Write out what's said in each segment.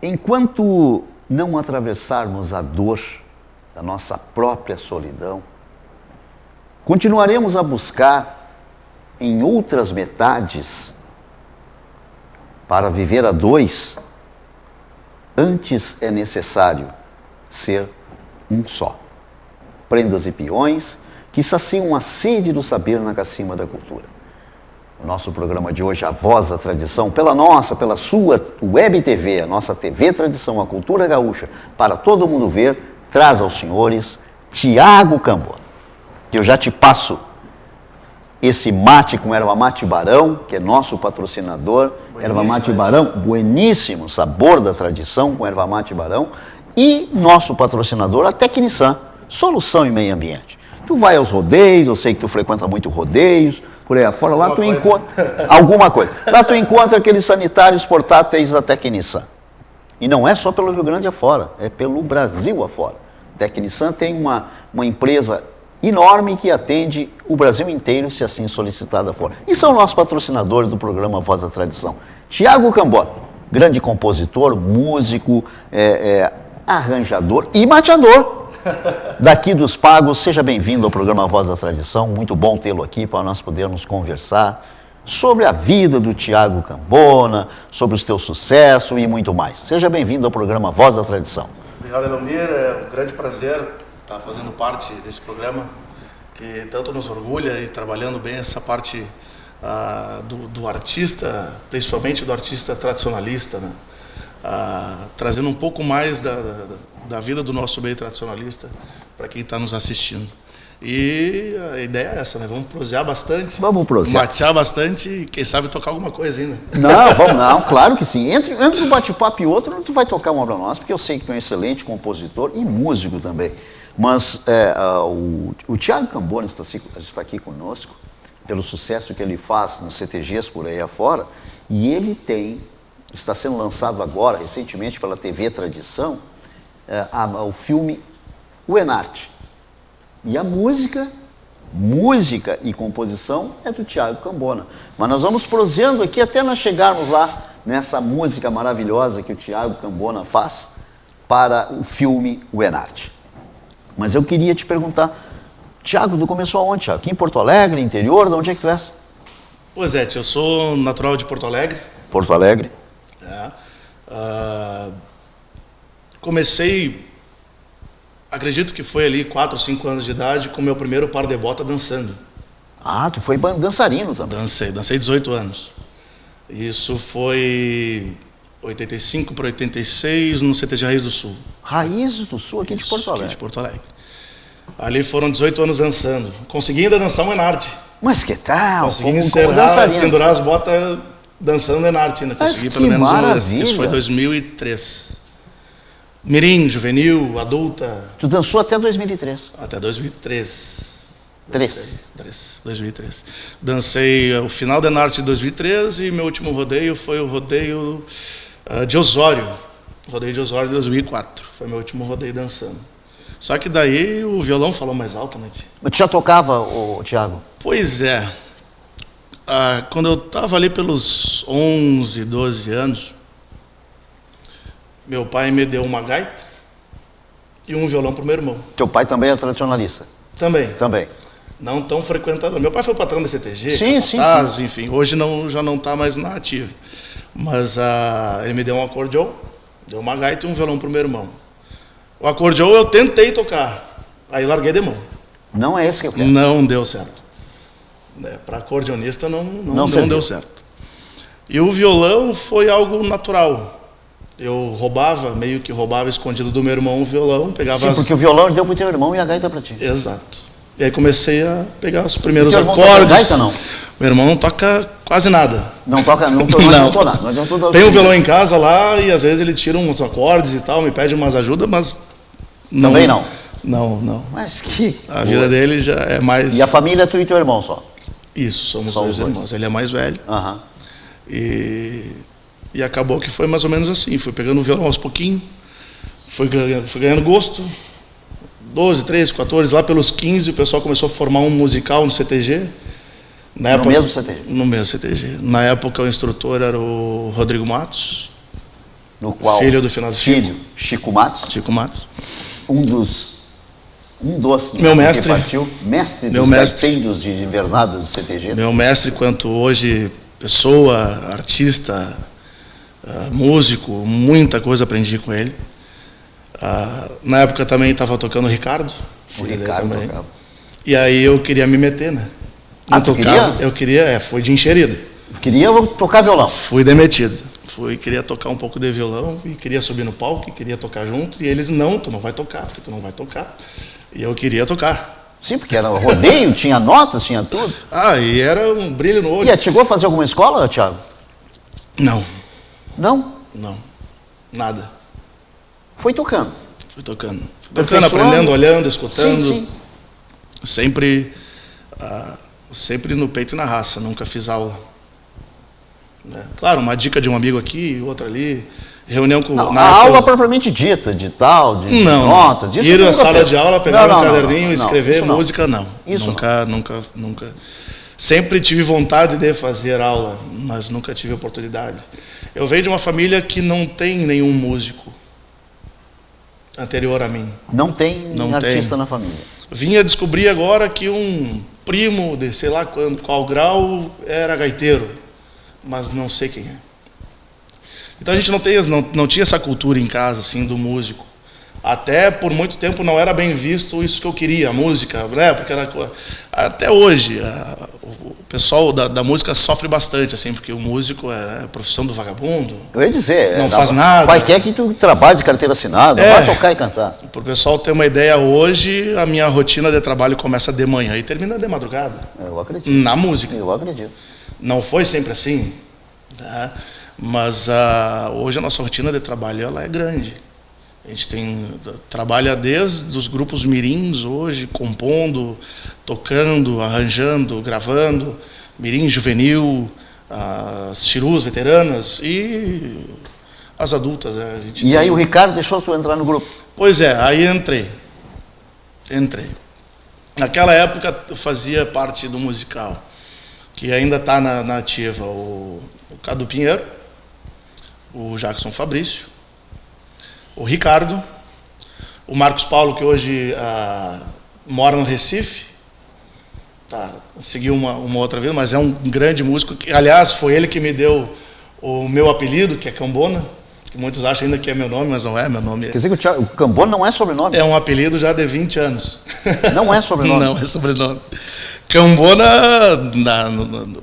Enquanto não atravessarmos a dor da nossa própria solidão, continuaremos a buscar em outras metades para viver a dois. Antes é necessário ser um só. Prendas e peões que saciam a sede do saber na cacimba da cultura. O nosso programa de hoje, A Voz da Tradição, pela sua Web TV, a nossa TV Tradição, a Cultura Gaúcha, para todo mundo ver, traz aos senhores Tiago Cambona. Eu já te passo esse mate com erva mate Barão, que é nosso patrocinador. Erva mate Barão, bueníssimo, sabor da tradição com erva mate Barão. E nosso patrocinador, a Tecnisan, solução em meio ambiente. Tu vai aos rodeios, eu sei que tu frequenta muito rodeios, por aí afora, lá tu encontra alguma coisa. Lá tu encontra aqueles sanitários portáteis da Tecnisan. E não é só pelo Rio Grande afora, é pelo Brasil afora. Tecnisan tem uma empresa enorme que atende o Brasil inteiro, se assim solicitada for. E são nossos patrocinadores do programa Voz da Tradição. Tiago Cambona, grande compositor, músico, arranjador e mateador. Daqui dos Pagos, seja bem-vindo ao programa Voz da Tradição. Muito bom tê-lo aqui para nós podermos conversar sobre a vida do Tiago Cambona, sobre os teus sucessos e muito mais. Seja bem-vindo ao programa Voz da Tradição. Obrigado, Elomir. É um grande prazer estar fazendo parte desse programa que tanto nos orgulha e trabalhando bem essa parte do artista, principalmente do artista tradicionalista, né? Trazendo um pouco mais da vida do nosso meio tradicionalista para quem está nos assistindo. E a ideia é essa, né? Vamos prosear bastante. Vamos prosear. Matear bastante e quem sabe tocar alguma coisa ainda. Não, claro que sim. Entre um bate-papo e outro, tu vai tocar uma obra nossa, porque eu sei que tu é um excelente compositor e músico também. Mas o Tiago Cambona está aqui conosco, pelo sucesso que ele faz nos CTGs por aí afora, e ele está sendo lançado agora, recentemente, pela TV Tradição, o filme O Enarte. E a música e composição é do Tiago Cambona. Mas nós vamos proseando aqui até nós chegarmos lá nessa música maravilhosa que o Tiago Cambona faz para o filme O Enarte. Mas eu queria te perguntar, Tiago, tu começou aonde, Tiago? Aqui em Porto Alegre, interior, de onde é que tu és? Pois é, eu sou natural de Porto Alegre. Porto Alegre. Comecei, acredito que foi ali 4 ou 5 anos de idade, com meu primeiro par de bota dançando. Ah, tu foi dançarino também. Dancei 18 anos. Isso foi 85 para 86 no CTG Raiz do Sul. Raiz do Sul, aqui de Porto Alegre. Aqui de Porto Alegre. Ali foram 18 anos dançando. Consegui ainda dançar um Enarte. Mas que tal? Consegui encerrar, pendurar as botas dançando Enarte ainda. Consegui pelo menos maravilha. Isso foi 2003. Mirim, juvenil, adulta. Tu dançou até 2003? Até 2003. 2003. Dancei o final da Enarte de 2003 e meu último rodeio foi o rodeio de Osório. Rodeio de Osório de 2004. Foi meu último rodeio dançando. Só que daí o violão falou mais alto, né, tia? Mas tu já tocava, Tiago? Pois é. Quando eu estava ali pelos 11, 12 anos, meu pai me deu uma gaita e um violão para o meu irmão. Teu pai também é tradicionalista? Também. Não tão frequentador. Meu pai foi patrão da CTG, sim. Enfim. Hoje já não está mais na ativa. Mas ele me deu um acordeon, deu uma gaita e um violão para o meu irmão. O acordeon eu tentei tocar, aí larguei de mão. Não é esse que eu quero. Não deu certo. Para acordeonista não deu certo. E o violão foi algo natural. Eu meio que roubava escondido do meu irmão o violão, pegava porque o violão deu pro teu irmão e a gaita para ti. Exato. E aí comecei a pegar os primeiros teu irmão acordes. Toca gaita, não? Meu irmão não toca quase nada. Não toca, não. Tem um violão em casa lá e às vezes ele tira uns acordes e tal, me pede umas ajudas, mas também não. Não. Mas que a vida dele já é mais. E a família é tu e teu irmão só? Isso, somos dois irmãos. Ele é mais velho. Aham. E acabou que foi mais ou menos assim. Fui pegando o violão aos pouquinhos, fui ganhando gosto. 12, 13, 14, lá pelos 15 o pessoal começou a formar um musical no CTG. No mesmo CTG? No mesmo CTG. Na época o instrutor era o Rodrigo Matos. no qual filho do finado Chico Matos, Chico Matos, um dos meu mestre, que partiu, mestre meu dos mestre, gaiteiros de invernadas do CTG. Meu mestre, quanto hoje pessoa, artista, músico, muita coisa aprendi com ele. Na época também estava tocando o Ricardo. O Ricardo tocava. E aí eu queria me meter, né? Não tocava, eu queria, foi de enxerido. Queria tocar violão. Fui demitido. Queria tocar um pouco de violão, e queria subir no palco, e queria tocar junto, e eles, não, tu não vai tocar, porque tu não vai tocar. E eu queria tocar. Sim, porque era rodeio, tinha notas, tinha tudo. E era um brilho no olho. E chegou a fazer alguma escola, Thiago? Não. Não? Não. Nada. Foi tocando. Fui tocando, aprendendo, olhando, escutando. Sim. Sempre no peito e na raça, nunca fiz aula. Claro, uma dica de um amigo aqui, outra ali, reunião com... A aula propriamente dita, de notas, disso. Ir na sala de aula, pegar um caderninho, escrever não. Música, não. Isso Nunca. Sempre tive vontade de fazer aula, mas nunca tive oportunidade. Eu venho de uma família que não tem nenhum músico anterior a mim. Não tem artista na família. Vinha descobrir agora que um primo de sei lá qual grau era gaiteiro, mas não sei quem é. Então a gente não tinha essa cultura em casa assim do músico. Até por muito tempo não era bem visto isso que eu queria, a música, né? Porque até hoje o pessoal da música sofre bastante, assim, porque o músico é a profissão do vagabundo. Eu ia dizer, não faz nada. Pai quer que tu trabalhe de carteira assinada, vai tocar e cantar. Para o pessoal ter uma ideia, hoje a minha rotina de trabalho começa de manhã e termina de madrugada. Eu acredito. Na música. Eu acredito. Não foi sempre assim, né? Mas hoje a nossa rotina de trabalho ela é grande. A gente trabalha desde os grupos mirins hoje, compondo, tocando, arranjando, gravando, mirim juvenil, as chirus veteranas e as adultas. Né? Aí o Ricardo deixou tu entrar no grupo? Pois é, aí entrei. Naquela época eu fazia parte do musical, que ainda está na ativa, o Cadu Pinheiro, o Jackson Fabrício, o Ricardo, o Marcos Paulo, que hoje mora no Recife, seguiu uma outra vida, mas é um grande músico, que, aliás, foi ele que me deu o meu apelido, que é Cambona, que muitos acham ainda que é meu nome, mas não é, meu nome é... Quer dizer que o Cambona não é sobrenome? É um apelido já de 20 anos. Não é sobrenome? Não é sobrenome. Cambona,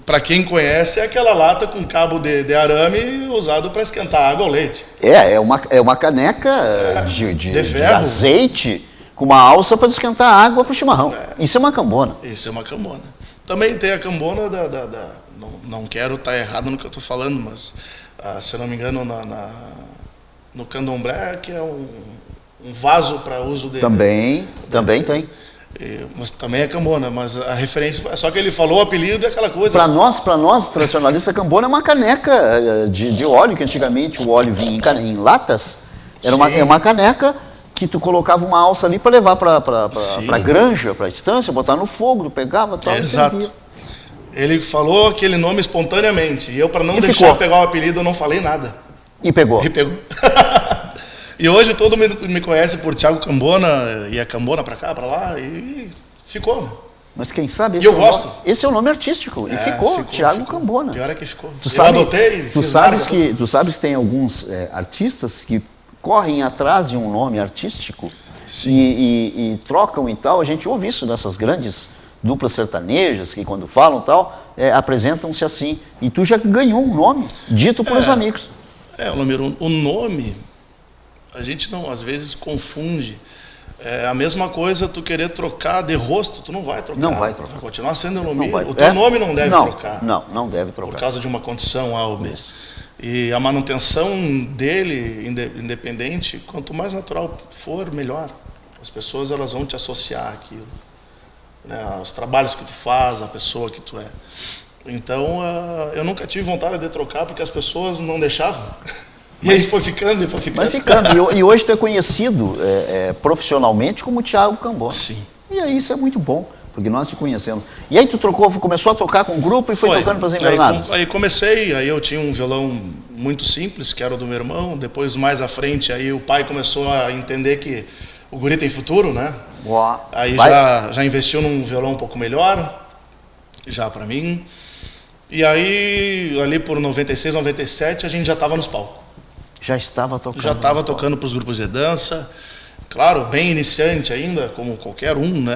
para quem conhece, é aquela lata com cabo de arame usado para esquentar água ou leite. É uma caneca de azeite com uma alça para esquentar água para o chimarrão. Isso é uma cambona. Isso é uma cambona. Também tem a cambona não quero estar errado no que eu estou falando, mas se eu não me engano no candomblé, que é um vaso para uso de... Também tem. Mas também é cambona, mas a referência... Só que ele falou o apelido e aquela coisa... Para nós, tradicionalistas, cambona é uma caneca de óleo, que antigamente o óleo vinha em latas. É uma caneca que tu colocava uma alça ali para levar para a granja, para a estância, botar no fogo, tu pegava... Tal, exato. Ele falou aquele nome espontaneamente. E eu, para não deixar pegar o apelido, eu não falei nada. E pegou. E hoje todo mundo me conhece por Thiago Cambona, e é Cambona para cá, para lá, e ficou. Mas quem sabe... E eu gosto. Esse é o nome artístico, e ficou Thiago Cambona. Pior é que ficou. Eu adotei, tu sabes que tem alguns artistas que correm atrás de um nome artístico e trocam e tal. A gente ouve isso nessas grandes duplas sertanejas, que quando falam tal, apresentam-se assim. E tu já ganhou um nome, dito por os amigos. O nome... A gente não, às vezes, confunde. É a mesma coisa tu querer trocar de rosto, tu não vai trocar. Não vai trocar. Vai continuar sendo o nome. O teu nome não deve trocar. Não deve trocar. Por causa de uma condição A ou B. E a manutenção dele, independente, quanto mais natural for, melhor. As pessoas elas vão te associar àquilo. Né? Os trabalhos que tu faz, a pessoa que tu é. Então, eu nunca tive vontade de trocar porque as pessoas não deixavam. E aí foi ficando. Vai ficando. E hoje tu é conhecido profissionalmente como Thiago Cambona. Sim. E aí isso é muito bom. porque nós te conhecemos. E aí tu começou a tocar com o grupo e foi tocando para as Invernadas. Aí comecei, aí eu tinha um violão muito simples, que era o do meu irmão. Depois, mais à frente, aí o pai começou a entender que o guri tem futuro, né? Boa. Aí já investiu num violão um pouco melhor, já para mim. E aí, ali por 96, 97, a gente já estava nos palcos. Já estava tocando? Já estava tocando para os grupos de dança. Claro, bem iniciante ainda, como qualquer um, né?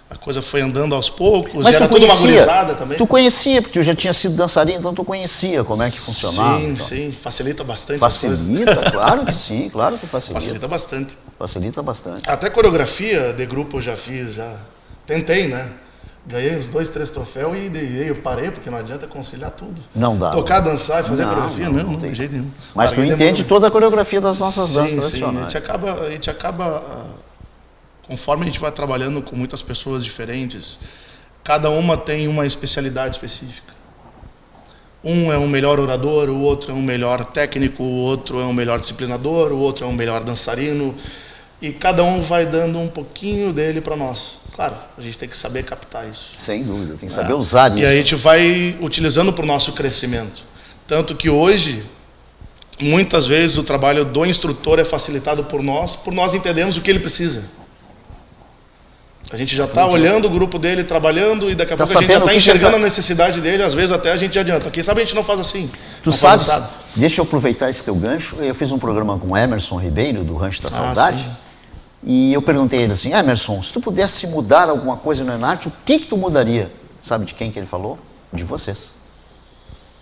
A coisa foi andando aos poucos. Mas e era tudo uma gurizada também. Tu conhecia, porque tu já tinha sido dançarino, então tu conhecia como é que funcionava. Sim, então. Sim, facilita bastante facilita, as coisas. Claro que sim, claro que facilita. Facilita bastante. Facilita bastante. Até coreografia de grupo eu já fiz, já tentei, né? Ganhei uns 2, 3 troféus e eu parei, porque não adianta conciliar tudo. Não dá. Tocar, dançar e fazer coreografia, não, de jeito nenhum. Mas tu entende toda a coreografia das nossas danças tradicionais. Sim, a gente acaba, conforme a gente vai trabalhando com muitas pessoas diferentes, cada uma tem uma especialidade específica. Um é um melhor orador, o outro é um melhor técnico, o outro é um melhor disciplinador, o outro é um melhor dançarino. E cada um vai dando um pouquinho dele para nós. Claro, a gente tem que saber captar isso. Sem dúvida, tem que saber usar isso. E aí a gente vai utilizando para o nosso crescimento. Tanto que hoje, muitas vezes o trabalho do instrutor é facilitado por nós entendermos o que ele precisa. A gente já está olhando o grupo dele, trabalhando, e daqui a pouco a gente já está enxergando a necessidade dele, às vezes até a gente adianta. Quem sabe a gente não faz assim. Tu sabes, deixa eu aproveitar esse teu gancho, eu fiz um programa com o Emerson Ribeiro, do Rancho da Saudade, sim. E eu perguntei a ele assim, Emerson, se tu pudesse mudar alguma coisa no Enarte, o que tu mudaria? Sabe de quem que ele falou? De vocês.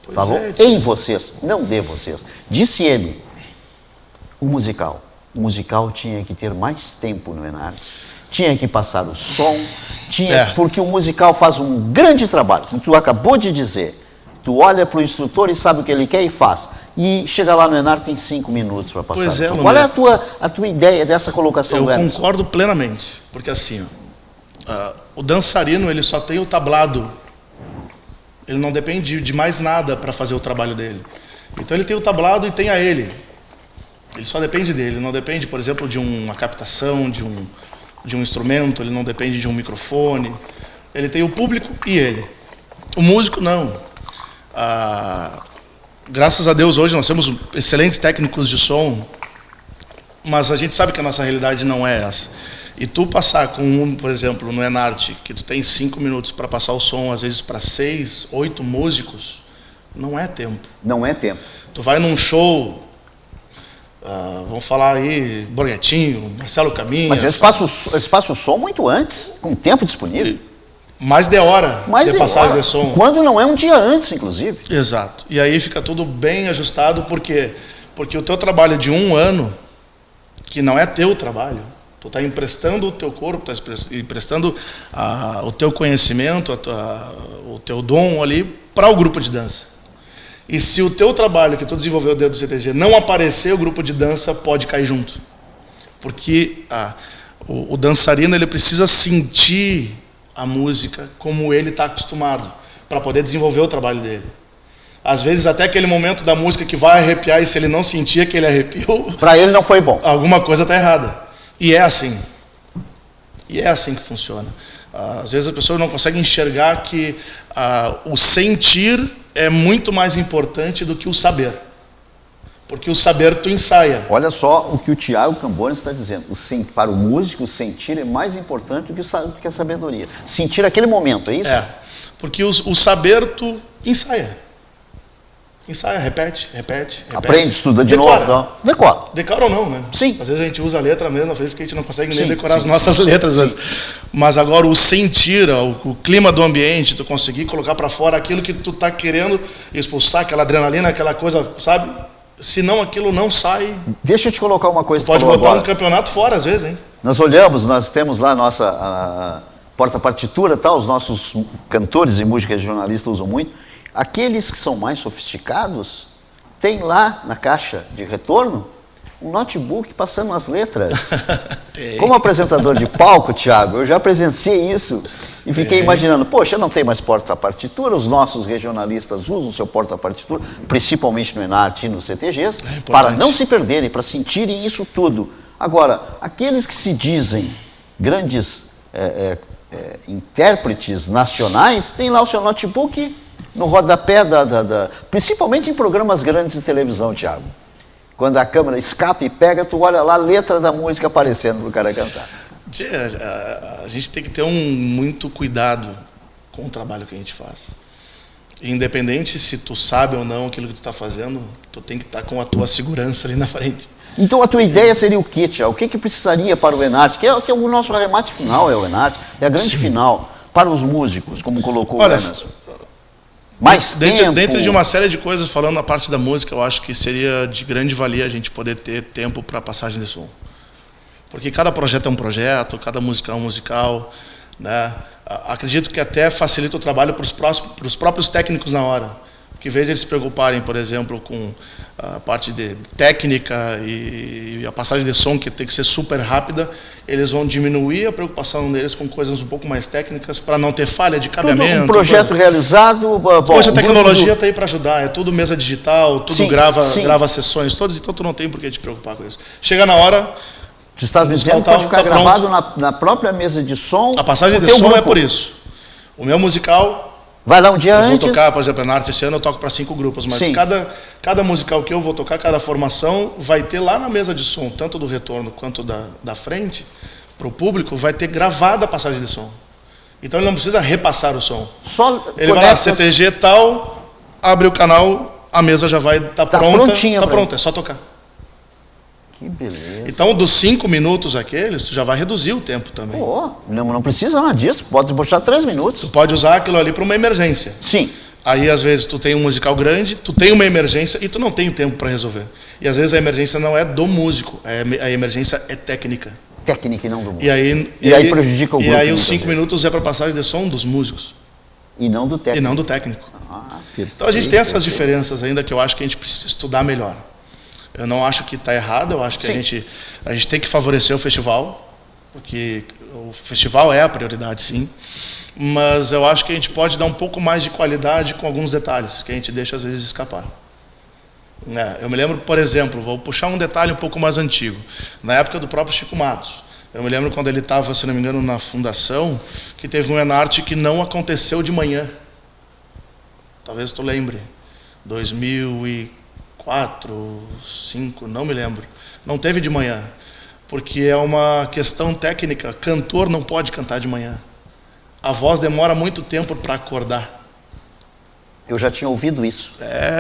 Pois falou em vocês, não de vocês. Disse ele, o musical tinha que ter mais tempo no Enarte, tinha que passar o som, porque o musical faz um grande trabalho, como tu acabou de dizer. Tu olha para o instrutor e sabe o que ele quer e faz. E chega lá no Enarte tem 5 minutos para passar. Pois é, qual é a tua ideia dessa colocação do Emerson? Eu concordo plenamente, porque assim, o dançarino ele só tem o tablado, ele não depende de mais nada para fazer o trabalho dele. Então ele tem o tablado e tem a ele só depende dele, não depende, por exemplo, de uma captação, de um instrumento, ele não depende de um microfone, ele tem o público e ele. O músico não. Graças a Deus hoje nós temos excelentes técnicos de som, mas a gente sabe que a nossa realidade não é essa. E tu passar com por exemplo, no Enarte, que tu tem 5 minutos para passar o som, às vezes para 6, 8 músicos, não é tempo. Não é tempo. Tu vai num show, vamos falar aí, Borghetinho, Marcelo Caminha. Mas eles passam o som muito antes, com tempo disponível. Mais de hora de passagem de som. Quando não é um dia antes, inclusive. Exato. E aí fica tudo bem ajustado, porque o teu trabalho de 1 ano, que não é teu trabalho, tu está emprestando o teu corpo, está emprestando o teu conhecimento, o teu dom ali para o grupo de dança. E se o teu trabalho que tu desenvolveu dentro do CTG não aparecer, o grupo de dança pode cair junto. Porque o dançarino ele precisa sentir a música como ele está acostumado, para poder desenvolver o trabalho dele. Às vezes até aquele momento da música que vai arrepiar, e se ele não sentir aquele arrepio, para ele não foi bom. Alguma coisa está errada. E é assim. E é assim que funciona. Às vezes as pessoas não conseguem enxergar que o sentir é muito mais importante do que o saber. Porque o saber tu ensaia. Olha só o que o Thiago Cambones está dizendo. Para o músico, o sentir é mais importante do que a sabedoria. Sentir aquele momento, é isso? É. Porque o saber tu ensaia. Ensaia, repete. Aprende, estuda de novo. Então. Decora. Decora ou não, né? Sim. Às vezes a gente usa a letra mesmo, às vezes porque a gente não consegue nem decorar as nossas letras. Mas agora o sentir, o clima do ambiente, tu conseguir colocar para fora aquilo que tu tá querendo expulsar, aquela adrenalina, aquela coisa, sabe? Senão aquilo não sai. Deixa eu te colocar uma coisa. Tu pode botar um campeonato fora às vezes, hein? Nós temos lá a nossa porta-partitura, tá? Os nossos cantores e músicos jornalistas usam muito. Aqueles que são mais sofisticados, tem lá na caixa de retorno um notebook passando as letras. Como apresentador de palco, Thiago, eu já presenciei isso e fiquei imaginando, poxa, não tem mais porta-partitura, os nossos regionalistas usam seu porta-partitura, principalmente no Enarte e no CTGs, para não se perderem, para sentirem isso tudo. Agora, aqueles que se dizem grandes intérpretes nacionais, tem lá o seu notebook no rodapé, principalmente em programas grandes de televisão, Thiago. Quando a câmera escapa e pega, tu olha lá a letra da música aparecendo para o cara cantar. A gente tem que ter muito cuidado com o trabalho que a gente faz. Independente se tu sabe ou não aquilo que tu está fazendo, tu tem que estar com a tua segurança ali na frente. Então a tua ideia seria o quê, Thiago? O que precisaria para o Enarte? Que é o nosso arremate final, é o Enarte, é a grande final para os músicos, como colocou o Emerson. Mais tempo. Dentro de uma série de coisas, falando na parte da música, eu acho que seria de grande valia a gente poder ter tempo para passagem de som. Porque cada projeto é um projeto, cada música é um musical, né? Acredito que até facilita o trabalho para os próprios técnicos na hora. Porque em vez de eles se preocuparem, por exemplo, com a parte de técnica e a passagem de som, que tem que ser super rápida, eles vão diminuir a preocupação deles com coisas um pouco mais técnicas para não ter falha de cabeamento. Tudo um projeto realizado. Hoje a tecnologia está aí para ajudar, é tudo mesa digital, tudo grava sessões todas, então tu não tem por que te preocupar com isso. Chega na hora... Tu estás me dizendo que pode ficar gravado na própria mesa de som? A passagem de som é por isso. O meu musical... Vai lá um dia antes? Eu vou tocar, por exemplo, na arte esse ano eu toco para 5 grupos, mas cada musical que eu vou tocar, cada formação, vai ter lá na mesa de som, tanto do retorno quanto da frente, para o público, vai ter gravada a passagem de som. Então ele não precisa repassar o som. Ele vai lá, CTG tal, abre o canal, a mesa já vai estar pronta. Está pronta, é só tocar. Que beleza. Então, dos 5 minutos aqueles, tu já vai reduzir o tempo também. Pô, não precisa nada disso, pode botar 3 minutos. Tu pode usar aquilo ali para uma emergência. Sim. Aí, às vezes, tu tem um musical grande, tu tem uma emergência e tu não tem tempo para resolver. E, às vezes, a emergência não é do músico, a emergência é técnica. Técnica e não do músico. E aí prejudica o grupo. E aí, os 5 minutos é para passagem de som dos músicos. E não do técnico. Então, a gente tem essas diferenças ainda que eu acho que a gente precisa estudar melhor. Eu não acho que está errado, eu acho que a gente tem que favorecer o festival, porque o festival é a prioridade, sim, mas eu acho que a gente pode dar um pouco mais de qualidade com alguns detalhes, que a gente deixa às vezes escapar. Eu me lembro, por exemplo, vou puxar um detalhe um pouco mais antigo, na época do próprio Chico Matos. Eu me lembro quando ele estava, se não me engano, na fundação, que teve um Enarte que não aconteceu de manhã. Talvez tu lembre, 2004, 2005, não me lembro. Não teve de manhã, porque é uma questão técnica. Cantor não pode cantar de manhã. A voz demora muito tempo para acordar. Eu já tinha ouvido isso.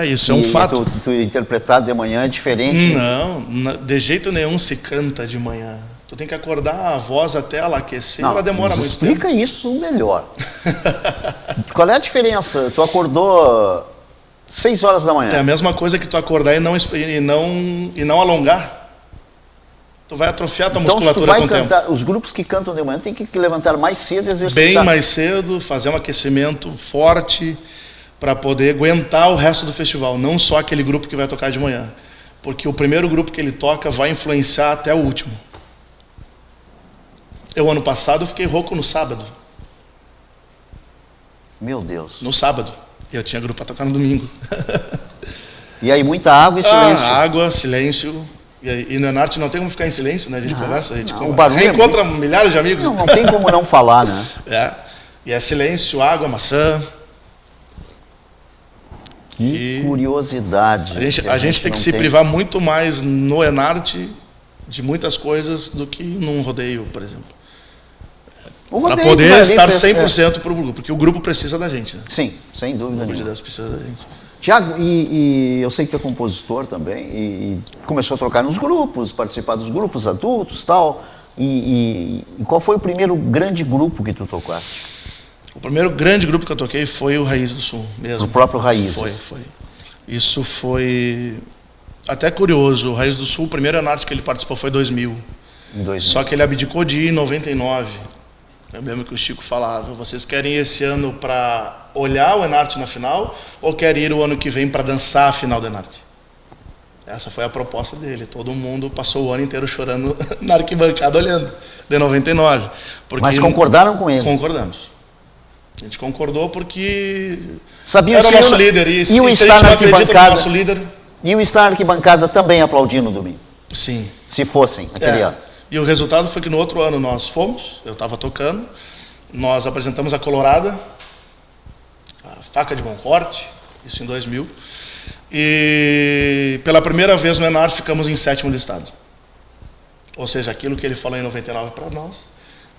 Isso é um fato. Tu interpretar de manhã é diferente? Não, de jeito nenhum se canta de manhã. Tu tem que acordar a voz até ela aquecer, ela demora muito tempo. Explica isso melhor. Qual é a diferença? Tu acordou 6 horas da manhã. É a mesma coisa que tu acordar e não alongar. Tu vai atrofiar a tua musculatura com o tempo. Os grupos que cantam de manhã têm que levantar mais cedo e exercitar. Bem mais cedo, fazer um aquecimento forte para poder aguentar o resto do festival. Não só aquele grupo que vai tocar de manhã. Porque o primeiro grupo que ele toca vai influenciar até o último. Eu, ano passado, fiquei rouco no sábado. Meu Deus. No sábado. Eu tinha grupo para tocar no domingo. E aí muita água e silêncio. Água, silêncio. E no Enarte não tem como ficar em silêncio, né? A gente conversa, a gente reencontra milhares de amigos. Não tem como não falar, né? E é silêncio, água, maçã. Que curiosidade. A gente tem que se privar muito mais no Enarte de muitas coisas do que num rodeio, por exemplo. Para poder estar 100% para o grupo, porque o grupo precisa da gente. Né? Sim, sem dúvida nenhuma. O grupo precisa da gente. Tiago, e eu sei que tu é compositor também, e começou a tocar nos grupos, participar dos grupos adultos e tal. E qual foi o primeiro grande grupo que tu tocaste? O primeiro grande grupo que eu toquei foi o Raiz do Sul mesmo. O próprio Raiz. Foi. Isso foi até curioso. O Raiz do Sul, o primeiro Enarte que ele participou foi em 2000. Só que ele abdicou de ir em 99. Eu lembro que o Chico falava, vocês querem ir esse ano para olhar o Enarte na final ou querem ir o ano que vem para dançar a final do Enarte? Essa foi a proposta dele. Todo mundo passou o ano inteiro chorando na arquibancada olhando, de 99. Mas concordaram com ele? Concordamos. A gente concordou porque sabia era o nosso líder. E o estar na arquibancada, nosso líder... E o estar na arquibancada também aplaudindo no domingo? Sim. Se fossem, aquele ano. E o resultado foi que no outro ano nós fomos, eu estava tocando, nós apresentamos a Colorada, a Faca de Bom Corte, isso em 2000, e pela primeira vez no Enarte ficamos em 7º listado. Ou seja, aquilo que ele falou em 99 para nós,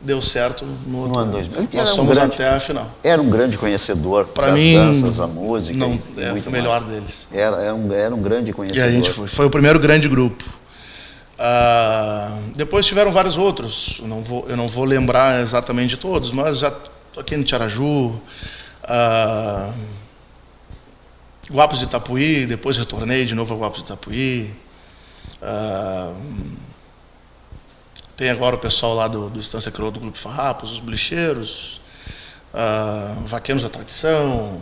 deu certo no outro ano. 2000. Nós fomos até a final. Era um grande conhecedor Pra das mim, danças, da música. Não, e é muito o melhor mais. deles. Era um grande E conhecedor. a gente foi o primeiro grande grupo. Depois tiveram vários outros, eu não vou lembrar exatamente de todos, mas já toquei no Tiaraju, Guapos de Itapuí, depois retornei de novo a Guapos de Itapuí. Tem agora o pessoal lá do Estância Crioulo do Grupo Farrapos, os Blicheiros, Vaqueiros da Tradição.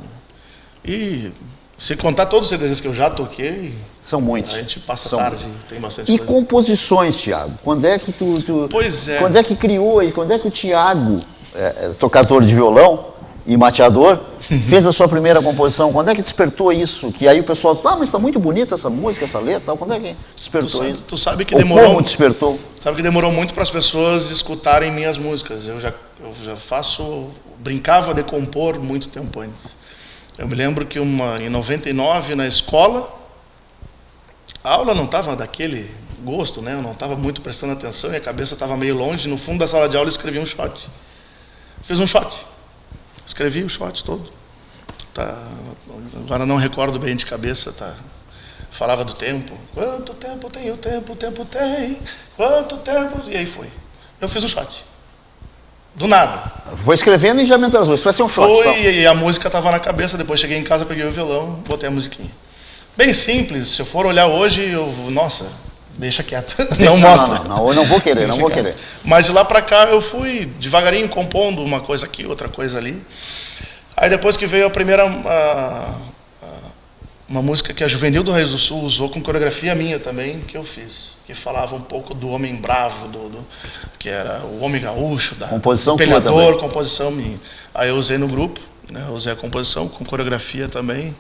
E se contar todos os CDs que eu já toquei, são muitos. a gente passa São tarde, muitos. tem bastante E coisa. composições, Tiago? Quando é que Pois é. Quando é que criou e quando é que o Tiago, tocador de violão e mateador, fez a sua primeira composição? Quando é que despertou isso? Que aí o pessoal, mas está muito bonita essa música, essa letra, tal. Quando é que despertou isso? Tu sabe que Ou demorou. como despertou? Sabe que demorou muito para as pessoas escutarem minhas músicas. Eu já brincava de compor muito tempo antes. Eu me lembro que em 99 na escola, a aula não estava daquele gosto, né? Eu não estava muito prestando atenção e a cabeça estava meio longe. No fundo da sala de aula eu escrevi um shot. Fiz um shot. Escrevi o shot todo. Agora não recordo bem de cabeça, tá? Falava do tempo. Quanto tempo tem o tempo tem. Quanto tempo... E aí foi. Eu fiz um shot. Do nada. Foi escrevendo e já mentalizou. Isso vai ser um shot. Foi, então. e a música estava na cabeça. Depois cheguei em casa, peguei o violão, botei a musiquinha. Bem simples. Se eu for olhar hoje, nossa, deixa quieto. Não mostra. Não, eu não vou querer, não vou querer. Mas de lá pra cá eu fui devagarinho compondo uma coisa aqui, outra coisa ali. Aí depois que veio a primeira... uma música que a Juvenil do Reis do Sul usou com coreografia minha também, que eu fiz. Que falava um pouco do homem bravo, que era o homem gaúcho, composição do peleador, composição minha. Aí eu usei no grupo, né, eu usei a composição com coreografia também.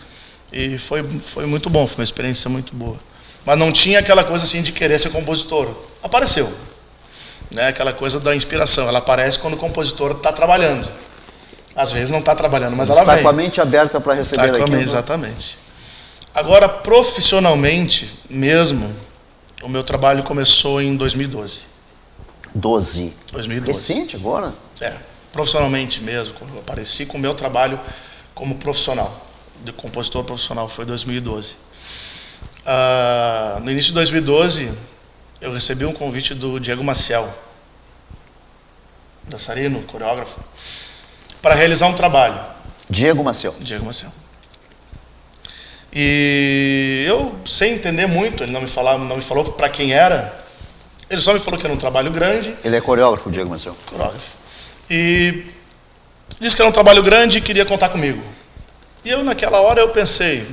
E foi muito bom, foi uma experiência muito boa. Mas não tinha aquela coisa assim de querer ser compositor. Apareceu. Né, aquela coisa da inspiração. Ela aparece quando o compositor está trabalhando. Às vezes não está trabalhando, mas ela vem. Está com a mente aberta para receber aquilo. Exatamente. Agora, profissionalmente mesmo, o meu trabalho começou em 2012. 2012. Recente agora? Profissionalmente mesmo. Quando eu apareci com o meu trabalho como profissional, de compositor profissional, foi 2012. No início de 2012, eu recebi um convite do Diego Maciel, dançarino, coreógrafo, para realizar um trabalho. Diego Maciel. E eu, sem entender muito, ele não me falou para quem era, ele só me falou que era um trabalho grande. Ele é coreógrafo, Diego Maciel? Coreógrafo. E disse que era um trabalho grande e queria contar comigo. E eu, naquela hora, eu pensei,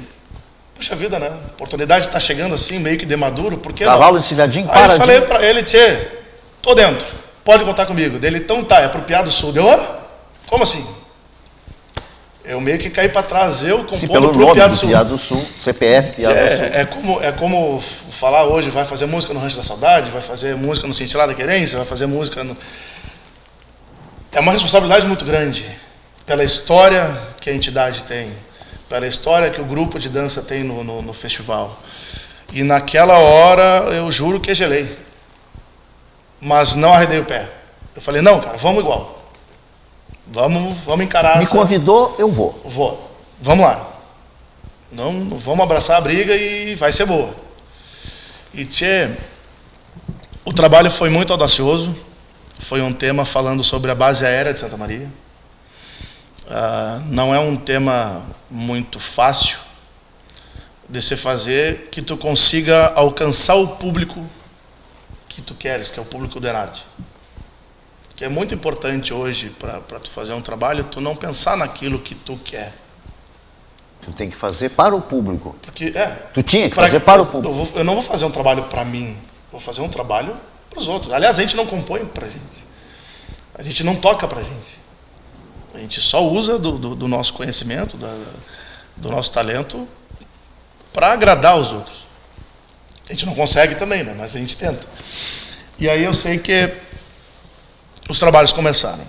puxa vida, né? A oportunidade está chegando assim, meio que de maduro, por que não? Cavalo encilhadinho, Aí eu falei para ele, tchê, tô dentro, pode contar comigo. Dele, então tá, é pro Piá do Sul. Deu, como assim? Eu meio que caí para trás, eu compondo pro Piá do Sul. Piá do Sul, CPF, Piá do Sul. É como falar hoje, vai fazer música no Rancho da Saudade, vai fazer música no Cintilá da Querência, vai fazer música no... É uma responsabilidade muito grande, pela história que a entidade tem, pela história que o grupo de dança tem no festival. E naquela hora, eu juro que gelei. Mas não arredei o pé. Eu falei, não, cara, vamos igual. Vamos encarar. Me convidou, eu vou. Vou. Vamos lá. Não, vamos abraçar a briga e vai ser boa. E o trabalho foi muito audacioso. Foi um tema falando sobre a base aérea de Santa Maria. Não é um tema muito fácil de se fazer, que tu consiga alcançar o público que tu queres, que é o público do Enarte. Que é muito importante hoje, para tu fazer um trabalho, tu não pensar naquilo que tu quer. Tu tem que fazer para o público. Porque, tu tinha que fazer para o público. Eu não vou fazer um trabalho para mim, vou fazer um trabalho para os outros. Aliás, a gente não compõe para a gente. A gente não toca para a gente. A gente só usa do nosso conhecimento, do nosso talento, para agradar os outros. A gente não consegue também, né? Mas a gente tenta. E aí eu sei que os trabalhos começaram.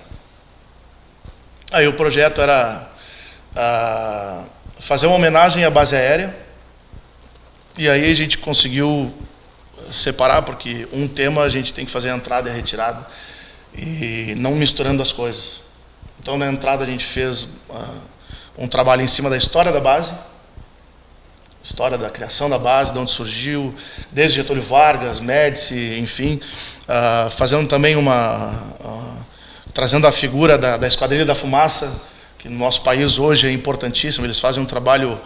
Aí o projeto era fazer uma homenagem à base aérea. E aí a gente conseguiu separar, porque um tema a gente tem que fazer a entrada e a retirada, e não misturando as coisas. Então na entrada a gente fez um trabalho em cima da história da base, história da criação da base, de onde surgiu, desde Getúlio Vargas, Médici, enfim, fazendo também trazendo a figura da Esquadrilha da Fumaça, que no nosso país hoje é importantíssimo. Eles fazem um trabalho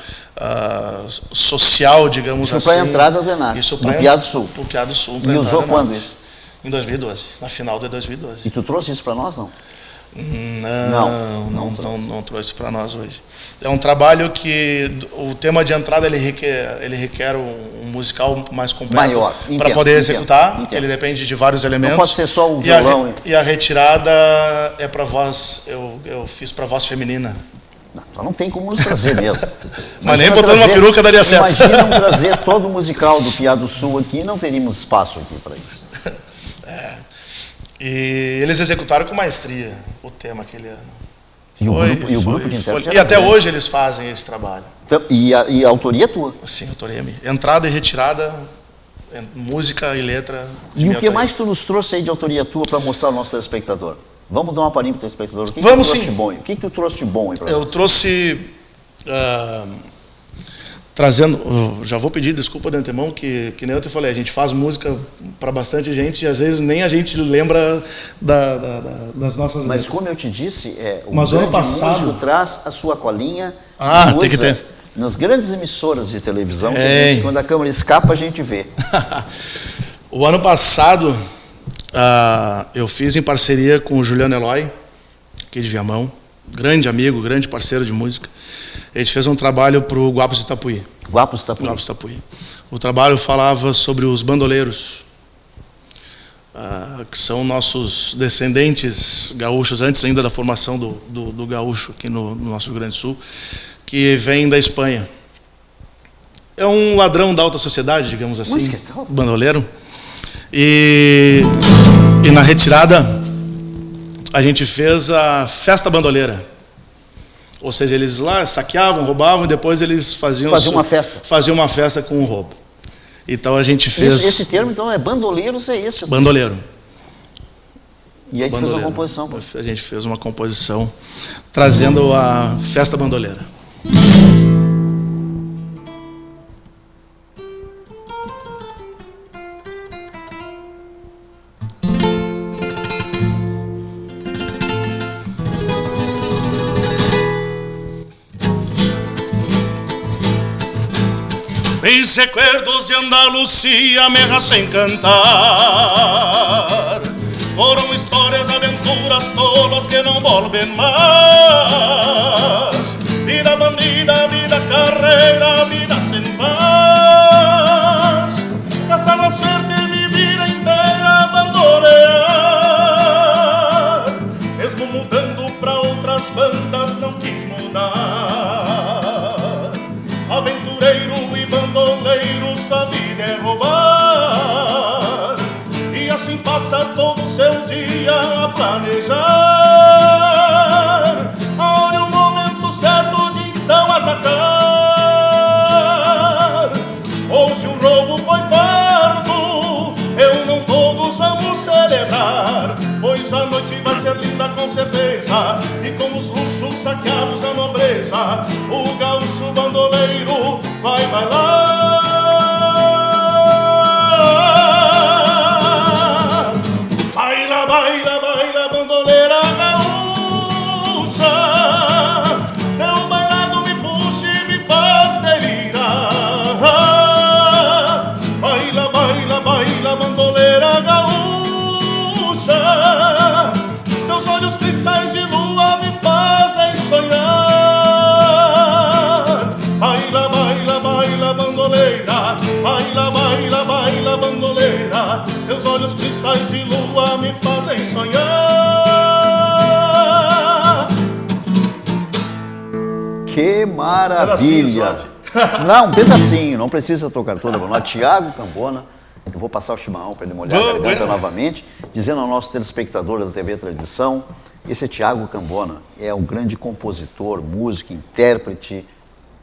social, digamos isso assim. Isso para a entrada do ENAC, do Piá do Sul. Pro Piá do Sul. E usou quando isso? Em 2012, na final de 2012. E tu trouxe isso para nós, não? Não trouxe para nós hoje. É um trabalho que o tema de entrada ele requer um musical mais completo para poder executar. Ele depende de vários elementos. Não pode ser só o violão. E a retirada é para voz. Eu fiz para voz feminina. Não tem como nos trazer mesmo. Mas nem botando uma peruca daria certo. Imagina trazer todo o musical do Piá do Sul aqui, não teríamos espaço aqui para isso. E eles executaram com maestria o tema aquele ano. E o grupo de intérpretes. E até hoje eles fazem esse trabalho. Então, e a autoria é tua? Sim, a autoria é minha. Entrada e retirada, música e letra. E o que mais tu nos trouxe aí de autoria tua para mostrar ao nosso telespectador? Vamos dar uma palhinha para o telespectador. O que Vamos tu trouxe sim. de bom? O que tu trouxe de bom aí para Eu trouxe... trazendo, já vou pedir desculpa de antemão, que nem eu te falei, a gente faz música para bastante gente e às vezes nem a gente lembra das nossas Mas letras. como eu te disse, o Mas grande ano passado músico traz a sua colinha. tem que ter. Nas grandes emissoras de televisão, quando a câmera escapa, a gente vê. O ano passado, eu fiz em parceria com o Juliano Eloy, aqui de Viamão, grande amigo, grande parceiro de música. A gente fez um trabalho para o Guapos de Itapuí. Guapos de Itapuí. Guapos de Itapuí. O trabalho falava sobre os bandoleiros, que são nossos descendentes gaúchos, antes ainda da formação do gaúcho aqui no nosso Rio Grande do Sul, que vem da Espanha. É um ladrão da alta sociedade, digamos assim, bandoleiro. E na retirada, a gente fez a festa bandoleira. Ou seja, eles lá saqueavam, roubavam e depois eles faziam uma festa. Faziam uma festa com o roubo. Então a gente fez... Esse termo, então, é bandoleiros, é isso? Bandoleiro. E aí a gente fez uma composição. A gente fez uma composição trazendo a festa bandoleira. Mis recuerdos de Andalucía me hacen cantar. Foram histórias, aventuras tolas que não volvem mais. Vida bandida, vida carreira, vida sem paz. Essa na suerte mi vida inteira bandolear. Mesmo mudando pra outras bandas não quis mudar. Aventureiro e bandoleiro, sua vida é roubar. E assim passa todo o seu dia a planejar. Olha o momento certo de então atacar. Hoje o roubo foi farto, eu não todos vamos celebrar. Pois a noite vai ser linda com certeza. E com os luxos saqueados da nobreza, o gaúcho bandoleiro vai bailar. Baila, baila, baila, bandoleira gaúcha. Teu bailado me puxa e me faz delirar. Baila, baila, baila, bandoleira gaúcha. Teus olhos cristais de lua me fazem sonhar. Baila, baila, baila, bandoleira. Baila, baila, baila, bandoleira. Teus olhos cristais de lua me fazem sonhar. Que maravilha! Não, um pedacinho, não precisa tocar toda. Tiago Cambona, Eu vou passar o chimarrão para ele molhar a garganta novamente, dizendo ao nosso telespectador da TV Tradição, esse é Tiago Cambona, é um grande compositor, músico, intérprete,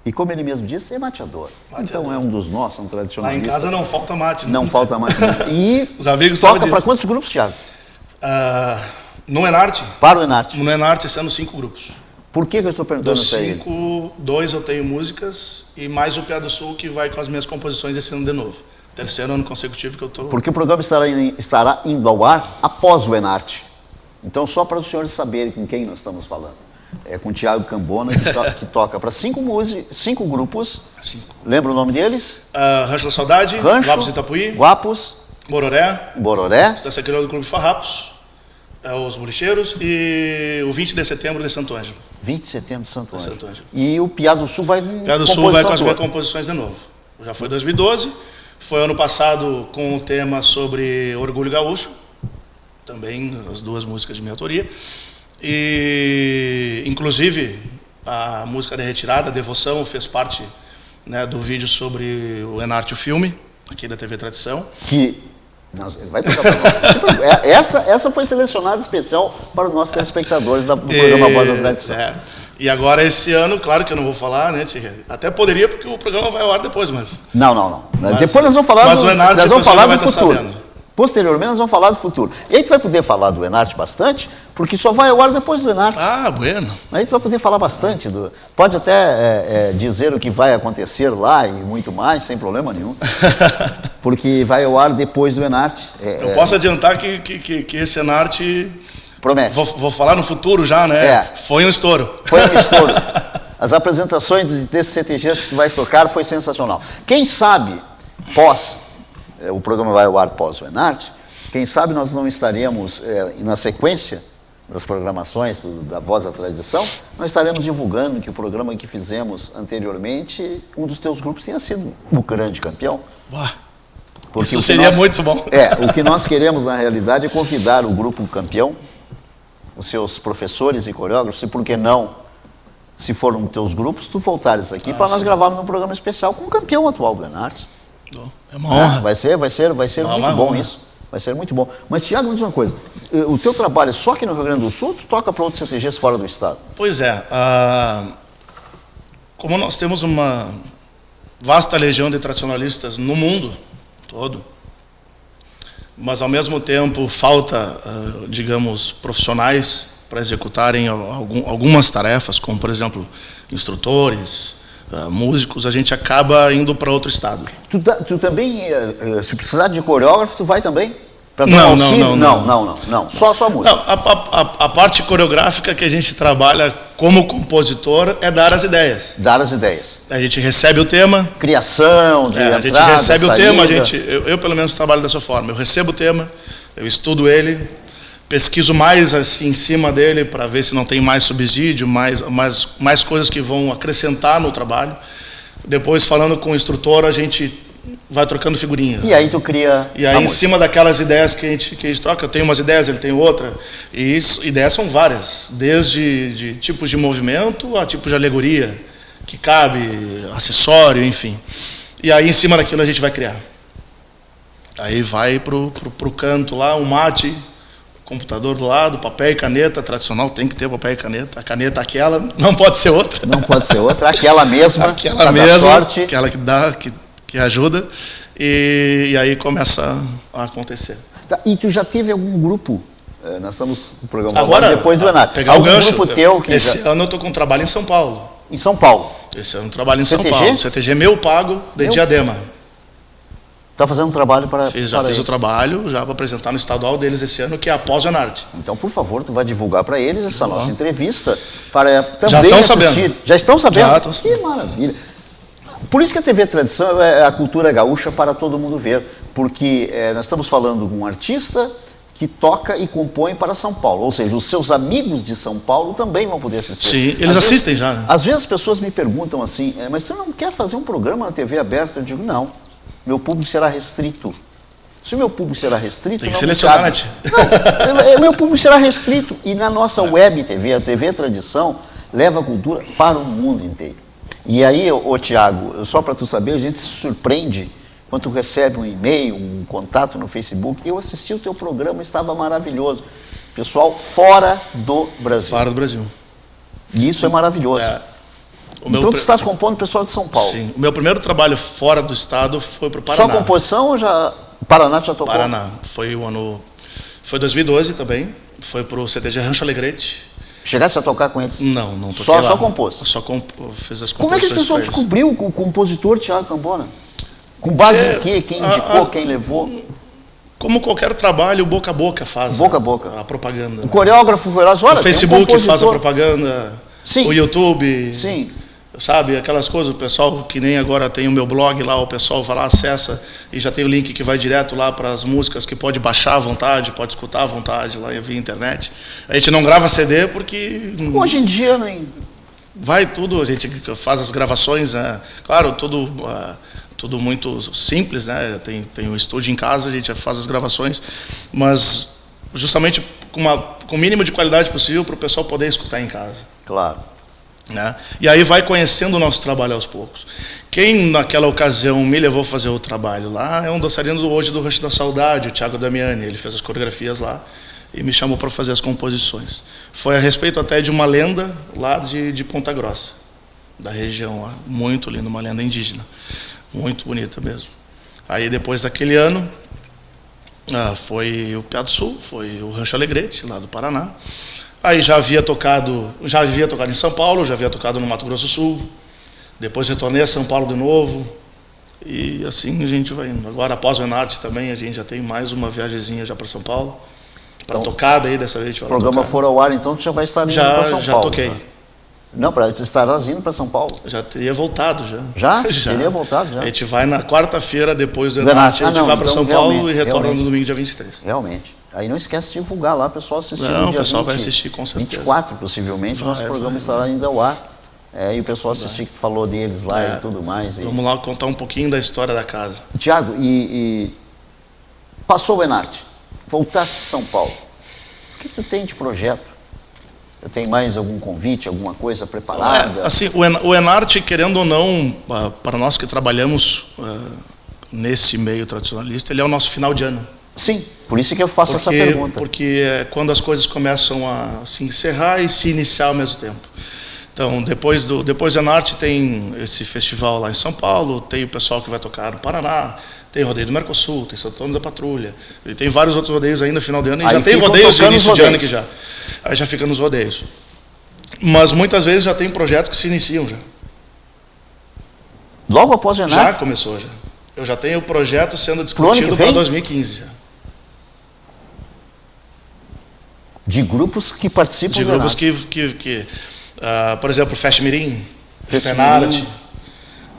e como ele mesmo disse, é mateador. Então é um dos nossos, um tradicionalista. Lá em casa não falta mate. Não falta mate. E os amigos toca para quantos grupos, Tiago? No Enarte? Para o Enarte. No Enarte, sendo 5 grupos. Por que eu estou perguntando isso aí? 5, 2 eu tenho músicas e mais o Pé do Sul que vai com as minhas composições esse ano de novo. Terceiro ano consecutivo que eu estou... Porque o programa estará indo ao ar após o Enarte. Então, só para os senhores saberem com quem nós estamos falando. É com o Tiago Cambona, que toca para 5 grupos. 5. Lembra o nome deles? Rancho da Saudade, Guapos de Itapuí, Guapos, Bororé, Estância Crioula do Clube Farrapos, os Bolicheiros e o 20 de setembro de Santo Ângelo. 20 de setembro de Santo Ângelo. E o Piá do Sul vai com Piá do Sul vai com as minhas composições de novo. Já foi 2012, foi ano passado com o tema sobre Orgulho Gaúcho, também as 2 músicas de minha autoria. E, inclusive, a música de retirada, Devoção, fez parte, né, do vídeo sobre o Enarte, o filme, aqui da TV Tradição. Que vai tocar para nós. Essa foi selecionada especial para os nossos telespectadores do programa Voz da Tradição. E agora, esse ano, claro que eu não vou falar, né, Tia? Até poderia, porque o programa vai ao ar depois, mas... Não. Depois nós vamos falar do futuro. Posteriormente, nós vamos falar do futuro. E a gente vai poder falar do Enarte bastante, porque só vai ao ar depois do Enarte. Bueno. A gente vai poder falar bastante. Pode até dizer o que vai acontecer lá e muito mais, sem problema nenhum. Porque vai ao ar depois do Enarte. Eu posso adiantar que esse Enarte... Promete. Vou falar no futuro já, né? Foi um estouro. Foi um estouro. As apresentações desses CTGs que tu vai tocar foi sensacional. Quem sabe, o programa vai ao ar pós o Enarte, quem sabe nós não estaremos, na sequência das programações da Voz da Tradição, nós estaremos divulgando que o programa que fizemos anteriormente, um dos teus grupos tenha sido o grande campeão. Isso seria muito bom. O que nós queremos, na realidade, é convidar o grupo campeão, os seus professores e coreógrafos, e por que não, se foram teus grupos, tu voltares aqui para nós gravarmos um programa especial com o campeão atual do Enarte. É uma honra. Vai ser muito bom isso. Vai ser muito bom. Mas, Tiago, me diz uma coisa. O teu trabalho é só aqui no Rio Grande do Sul ou tu toca para outros CTGs fora do estado? Pois é. Como nós temos uma vasta legião de tradicionalistas no mundo todo, mas ao mesmo tempo falta, digamos, profissionais para executarem algumas tarefas, como, por exemplo, instrutores, músicos, a gente acaba indo para outro estado. Tu também, se precisar de coreógrafo, tu vai também? Não. Só música. Não, a parte coreográfica que a gente trabalha como compositor é dar as ideias. Dar as ideias. A gente recebe o tema. Criação, de entrada, a gente recebe saída. O tema, eu pelo menos trabalho dessa forma. Eu recebo o tema, eu estudo ele, pesquiso mais assim, em cima dele para ver se não tem mais subsídio, mais coisas que vão acrescentar no trabalho. Depois, falando com o instrutor, a gente vai trocando figurinhas. E aí tu cria... E aí, em cima daquelas ideias que a gente troca, eu tenho umas ideias, ele tem outra. E ideias são várias. Desde de tipos de movimento a tipos de alegoria, que cabe, acessório, enfim. E aí, em cima daquilo, a gente vai criar. Aí vai pro canto lá, um mate, computador do lado, papel e caneta, tradicional tem que ter papel e caneta. A caneta aquela, não pode ser outra. Não pode ser outra, aquela mesma. Aquela mesma, sorte. Aquela que dá... que ajuda, e aí começa a acontecer. Tá, e tu já teve algum grupo? Nós estamos no programa agora depois do Enarte. Pegar algum grupo teu que... Esse ano eu estou com trabalho em São Paulo. Em São Paulo? Esse ano eu trabalho em São Paulo. CTG meu pago de Diadema. Está fazendo um trabalho para... Fiz o trabalho já para apresentar no estadual deles esse ano, que é após o Enarte. Então, por favor, tu vai divulgar para eles essa nossa entrevista, para também já estão assistir. Sabendo. Já estão sabendo? Já estão sabendo. Que maravilha. Por isso que a TV Tradição é a cultura gaúcha para todo mundo ver, porque nós estamos falando com um artista que toca e compõe para São Paulo, ou seja, os seus amigos de São Paulo também vão poder assistir. Sim, eles assistem já. Né? Às vezes as pessoas me perguntam assim, mas tu não quer fazer um programa na TV aberta? Eu digo, não, meu público será restrito. Se o meu público será restrito... Tem que selecionar, né, tia? Não, meu público será restrito. E na nossa web TV, a TV Tradição, leva a cultura para o mundo inteiro. E aí, Tiago, só para tu saber, a gente se surpreende quando tu recebe um e-mail, um contato no Facebook. Eu assisti o teu programa, estava maravilhoso. Pessoal fora do Brasil. Fora do Brasil. E isso é maravilhoso. Então tu estás compondo o pessoal de São Paulo. Sim. O meu primeiro trabalho fora do estado foi para o Paraná. Só composição ou já... Paraná já tocou? Paraná. Foi 2012 também. Foi para o CTG Rancho Alegrete. Chegasse a tocar com eles? Não toquei lá. Só compôs? Só fiz as composições. Como é que as pessoas descobriu o compositor Thiago Cambona? Com base em quê? Quem indicou, quem levou? Como qualquer trabalho, boca a boca faz boca a boca. A propaganda. O coreógrafo foi lá, olha, o Facebook faz a propaganda, sim. O YouTube, sim. Sabe, aquelas coisas, o pessoal que nem agora tem o meu blog lá, o pessoal vai lá, acessa e já tem o link que vai direto lá para as músicas que pode baixar à vontade, pode escutar à vontade lá via internet. A gente não grava CD porque... Hoje em dia, nem... Vai tudo, a gente faz as gravações, né? Claro, tudo muito simples, né? Tem um estúdio em casa, a gente faz as gravações, mas justamente com o mínimo de qualidade possível para o pessoal poder escutar em casa. Claro. Né? E aí vai conhecendo o nosso trabalho aos poucos. Quem naquela ocasião me levou a fazer o trabalho lá é um dançarino hoje do Rancho da Saudade, o Thiago Damiani. Ele fez as coreografias lá e me chamou para fazer as composições. Foi a respeito até de uma lenda lá de Ponta Grossa, da região lá, muito linda, uma lenda indígena, muito bonita mesmo. Aí depois daquele ano foi o Piá do Sul, foi o Rancho Alegrete, lá do Paraná. Aí já havia tocado em São Paulo, já havia tocado no Mato Grosso do Sul. Depois retornei a São Paulo de novo. E assim a gente vai indo. Agora, após o Enarte também, a gente já tem mais uma viagemzinha já para São Paulo. Para tocar daí, dessa vez. O programa for ao ar, então tu já vai estar indo para São Paulo. Já toquei. Tá? Não, tu estarás indo para São Paulo. Já teria voltado, já. Já? Teria voltado, já. A gente vai na quarta-feira, depois do Enarte, a gente vai para São Paulo e retorna no domingo, dia 23. Realmente. Aí não esquece de divulgar lá, o pessoal assistir no dia o pessoal vai assistir com certeza. 24, possivelmente, nosso programa estará ainda ao ar. E o pessoal assistir que falou deles lá e tudo mais. Vamos lá contar um pouquinho da história da casa. Tiago, e passou o Enarte, voltaste a São Paulo. O que tu tem de projeto? Tem mais algum convite, alguma coisa preparada? Assim, o Enarte, querendo ou não, para nós que trabalhamos nesse meio tradicionalista, ele é o nosso final de ano. Sim, por isso que eu faço essa pergunta. Porque é quando as coisas começam a se encerrar e se iniciar ao mesmo tempo. Então, depois do Enarte tem esse festival lá em São Paulo, tem o pessoal que vai tocar no Paraná, tem o rodeio do Mercosul, tem Santo Antônio da Patrulha, e tem vários outros rodeios ainda no final de ano, e já tem rodeios de início de ano aqui já. Aí já fica nos rodeios. Mas muitas vezes já tem projetos que se iniciam já. Logo após o Enarte? Já começou já. Eu já tenho o projeto sendo discutido para 2015 já. De grupos que participam de grupos que por exemplo, Fest Mirim, Fenarte,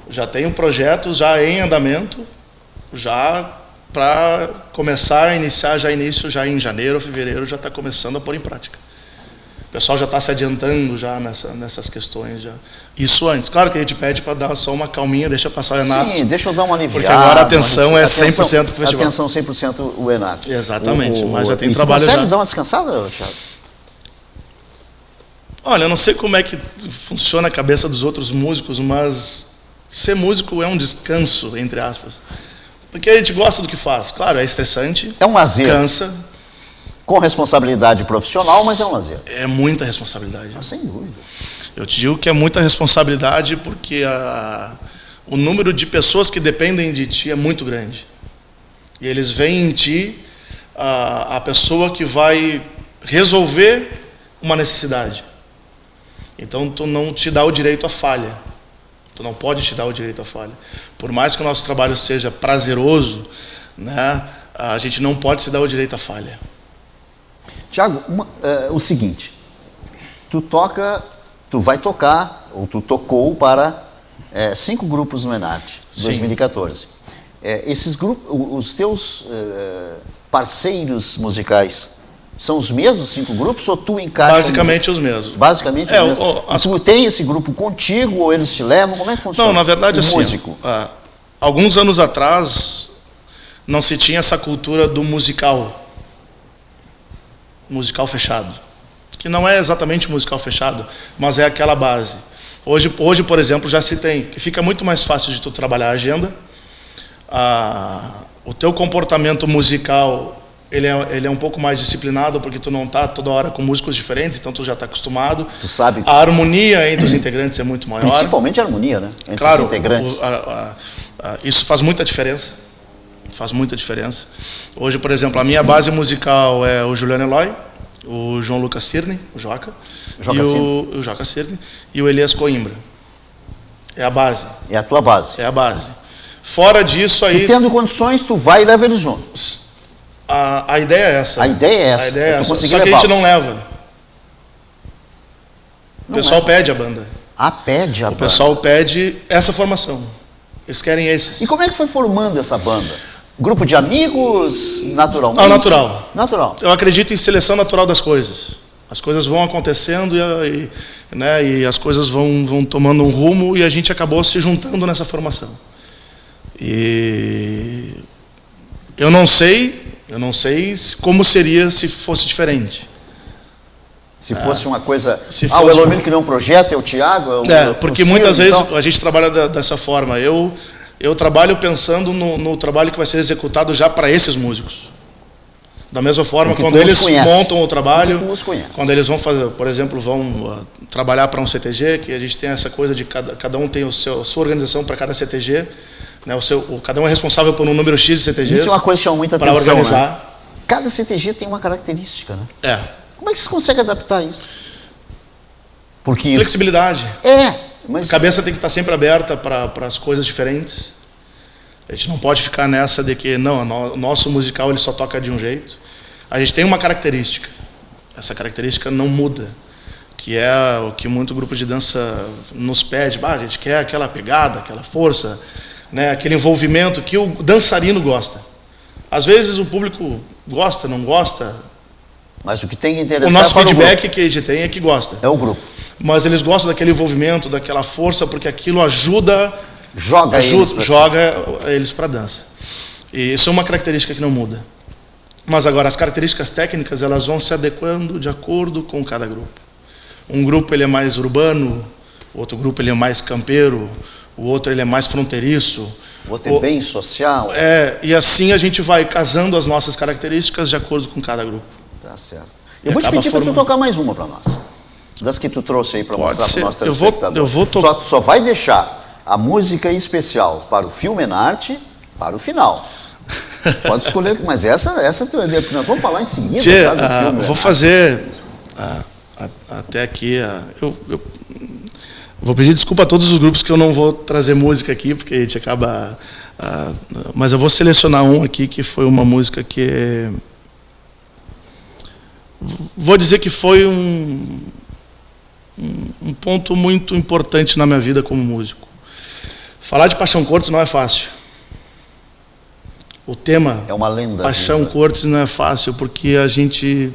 já tem um projeto já em andamento, já para começar a iniciar já em janeiro ou fevereiro, já está começando a pôr em prática. O pessoal já está se adiantando já nessas questões já. Isso antes. Claro que a gente pede para dar só uma calminha, deixa passar o Enarte. Sim, deixa eu dar uma aliviada. Porque agora a atenção é 100% para o festival. Atenção 100% o Enarte. Exatamente, mas já tem trabalho já. Você consegue dar uma descansada, Thiago? Olha, eu não sei como é que funciona a cabeça dos outros músicos, mas ser músico é um descanso, entre aspas. Porque a gente gosta do que faz. Claro, é estressante. É um lazer. Cansa. Com responsabilidade profissional, mas é um lazer. É muita responsabilidade. Sem dúvida. Eu te digo que é muita responsabilidade porque o número de pessoas que dependem de ti é muito grande. E eles veem em ti a pessoa que vai resolver uma necessidade. Então, tu não te dá o direito à falha. Tu não pode te dar o direito à falha. Por mais que o nosso trabalho seja prazeroso, né, a gente não pode se dar o direito à falha. Tiago, o seguinte, tu vai tocar, ou tu tocou para 5 grupos no Enarte, 2014. Esses grupos, os teus parceiros musicais, são os mesmos 5 grupos ou tu encaixa? Basicamente os mesmos. Basicamente os mesmos. Tu tem esse grupo contigo ou eles te levam? Como é que funciona? Não, na verdade assim, músico. Alguns anos atrás não se tinha essa cultura do musical fechado, que não é exatamente musical fechado, mas é aquela base. Hoje, por exemplo, já se tem, que fica muito mais fácil de tu trabalhar a agenda. o teu comportamento musical ele é um pouco mais disciplinado, porque tu não está toda hora com músicos diferentes, então tu já está acostumado. Tu sabe. A harmonia entre os integrantes é muito maior. Principalmente a harmonia, né? Entre claro, os integrantes. Isso faz muita diferença. Faz muita diferença. Hoje, por exemplo, a minha base musical é o Juliano Eloy, o João Lucas Cirne, o Joca o Joca Cirne, e o Elias Coimbra. É a base. É a tua base. É a base. Fora disso aí... E tendo condições, tu vai e leva eles juntos. A ideia é essa. A ideia é essa. A ideia é essa. Só que levá-los. a gente não leva. O pessoal pede a banda. Pede a banda. O pessoal pede essa formação. Eles querem esses. E como é que foi formando essa banda? Grupo de amigos, naturalmente? Natural. Natural. Eu acredito em seleção natural das coisas. As coisas vão acontecendo e as coisas vão tomando um rumo, e a gente acabou se juntando nessa formação. E eu não sei como seria se fosse diferente. Se fosse uma coisa... o Elomino que não é um projeto, é o Thiago? Porque muitas vezes a gente trabalha dessa forma. Eu trabalho pensando no trabalho que vai ser executado já para esses músicos. Da mesma forma, quando eles montam o trabalho, quando eles vão fazer, por exemplo, vão trabalhar para um CTG, que a gente tem essa coisa de cada um tem a sua organização para cada CTG, né? Cada um é responsável por um número X de CTGs. Isso é uma coisa que chama muita atenção, para organizar. Né? Cada CTG tem uma característica, né? Como é que você consegue adaptar isso? Porque flexibilidade. Mas... A cabeça tem que estar sempre aberta para as coisas diferentes. A gente não pode ficar nessa de que o nosso musical ele só toca de um jeito. A gente tem uma característica. Essa característica não muda, que é o que muito grupo de dança nos pede. A gente quer aquela pegada, aquela força, né? Aquele envolvimento que o dançarino gosta. Às vezes o público gosta, não gosta. Mas o que tem que interessar o nosso feedback que a gente tem é que gosta. É o grupo. Mas eles gostam daquele envolvimento, daquela força, porque aquilo ajuda eles para a dança. E isso é uma característica que não muda. Mas agora, as características técnicas, elas vão se adequando de acordo com cada grupo. Um grupo ele é mais urbano, outro grupo ele é mais campeiro, o outro ele é mais fronteiriço. O outro é bem social. E assim a gente vai casando as nossas características de acordo com cada grupo. Tá certo. Eu vou te pedir para tu tocar mais uma para nós. Das que tu trouxe aí para mostrar para o nosso telespectador. Eu vou só vai deixar a música especial para o Filme na Arte para o final. Pode escolher, mas essa nós vamos falar em seguida. Vou fazer até aqui. Eu vou pedir desculpa a todos os grupos que eu não vou trazer música aqui, porque a gente acaba. Mas eu vou selecionar um aqui que foi uma música que vou dizer que foi um ponto muito importante na minha vida como músico. Falar de Paixão Cortes não é fácil. O tema é uma lenda. Paixão Cortes não é fácil, porque a gente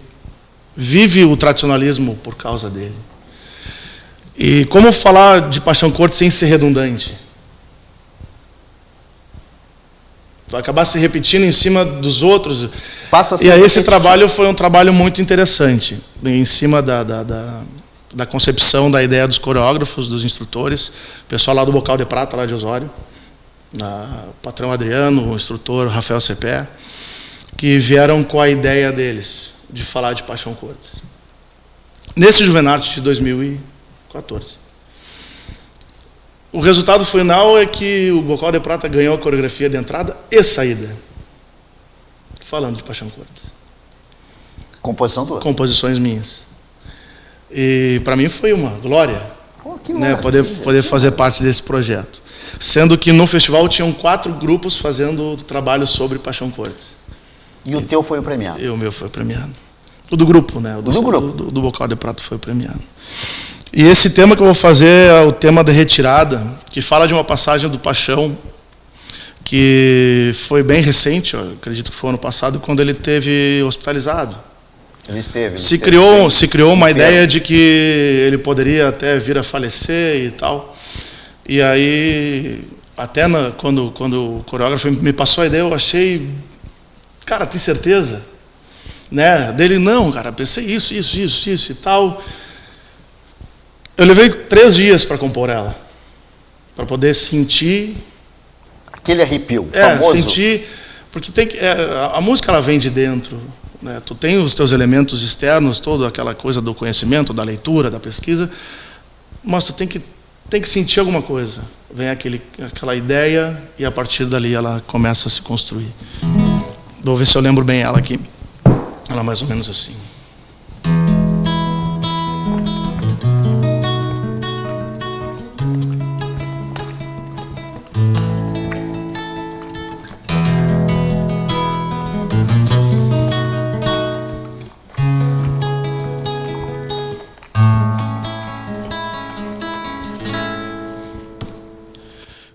vive o tradicionalismo por causa dele. E como falar de Paixão Cortes sem ser redundante? Vai acabar se repetindo em cima dos outros. E aí esse trabalho foi um trabalho muito interessante, em cima da concepção da ideia dos coreógrafos, dos instrutores, o pessoal lá do Bocal de Prata, lá de Osório, o patrão Adriano, o instrutor Rafael Cepé, que vieram com a ideia deles de falar de Paixão Cortes. Nesse Juvenarte de 2014. O resultado final é que o Bocal de Prata ganhou a coreografia de entrada e saída, falando de Paixão Cortes. Composição tua? Composições minhas. E para mim foi uma glória, né, poder fazer parte desse projeto. Sendo que no festival tinham 4 grupos fazendo trabalho sobre Paixão Cortes. E o teu foi o premiado? E o meu foi o premiado. O do grupo, né? Do grupo? Do Bocal de Prata foi o premiado. E esse tema que eu vou fazer é o tema da retirada, que fala de uma passagem do Paixão, que foi bem recente, eu acredito que foi ano passado, quando ele esteve hospitalizado. Se criou uma ideia de que ele poderia até vir a falecer e tal. E aí, até quando o coreógrafo me passou a ideia, eu achei, cara, tem certeza? Né? Dele, não, cara, pensei isso e tal. Eu levei 3 dias para compor ela, para poder sentir Aquele arrepio, É, famoso. sentir, porque tem que, a música ela vem de dentro, né? Tu tem os teus elementos externos, toda aquela coisa do conhecimento, da leitura, da pesquisa, mas tu tem que sentir alguma coisa. Vem aquela ideia e a partir dali ela começa a se construir. Vou ver se eu lembro bem ela aqui. Ela é mais ou menos assim.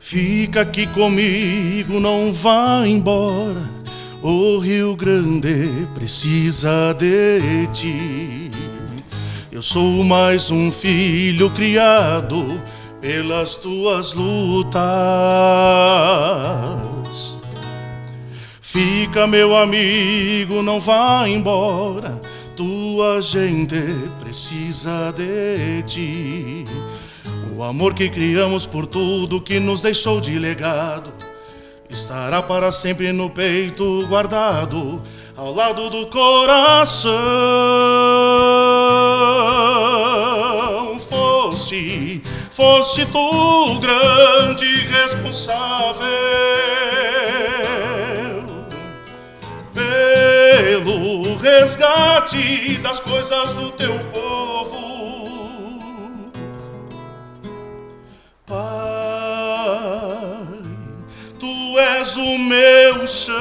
Fica aqui comigo, não vá embora. O Rio Grande precisa de ti. Eu sou mais um filho criado pelas tuas lutas. Fica, meu amigo, não vá embora. Tua gente precisa de ti. O amor que criamos por tudo que nos deixou de legado estará para sempre no peito guardado, ao lado do coração. Foste tu grande responsável pelo resgate das coisas do teu povo. Pai, tu és o meu chão,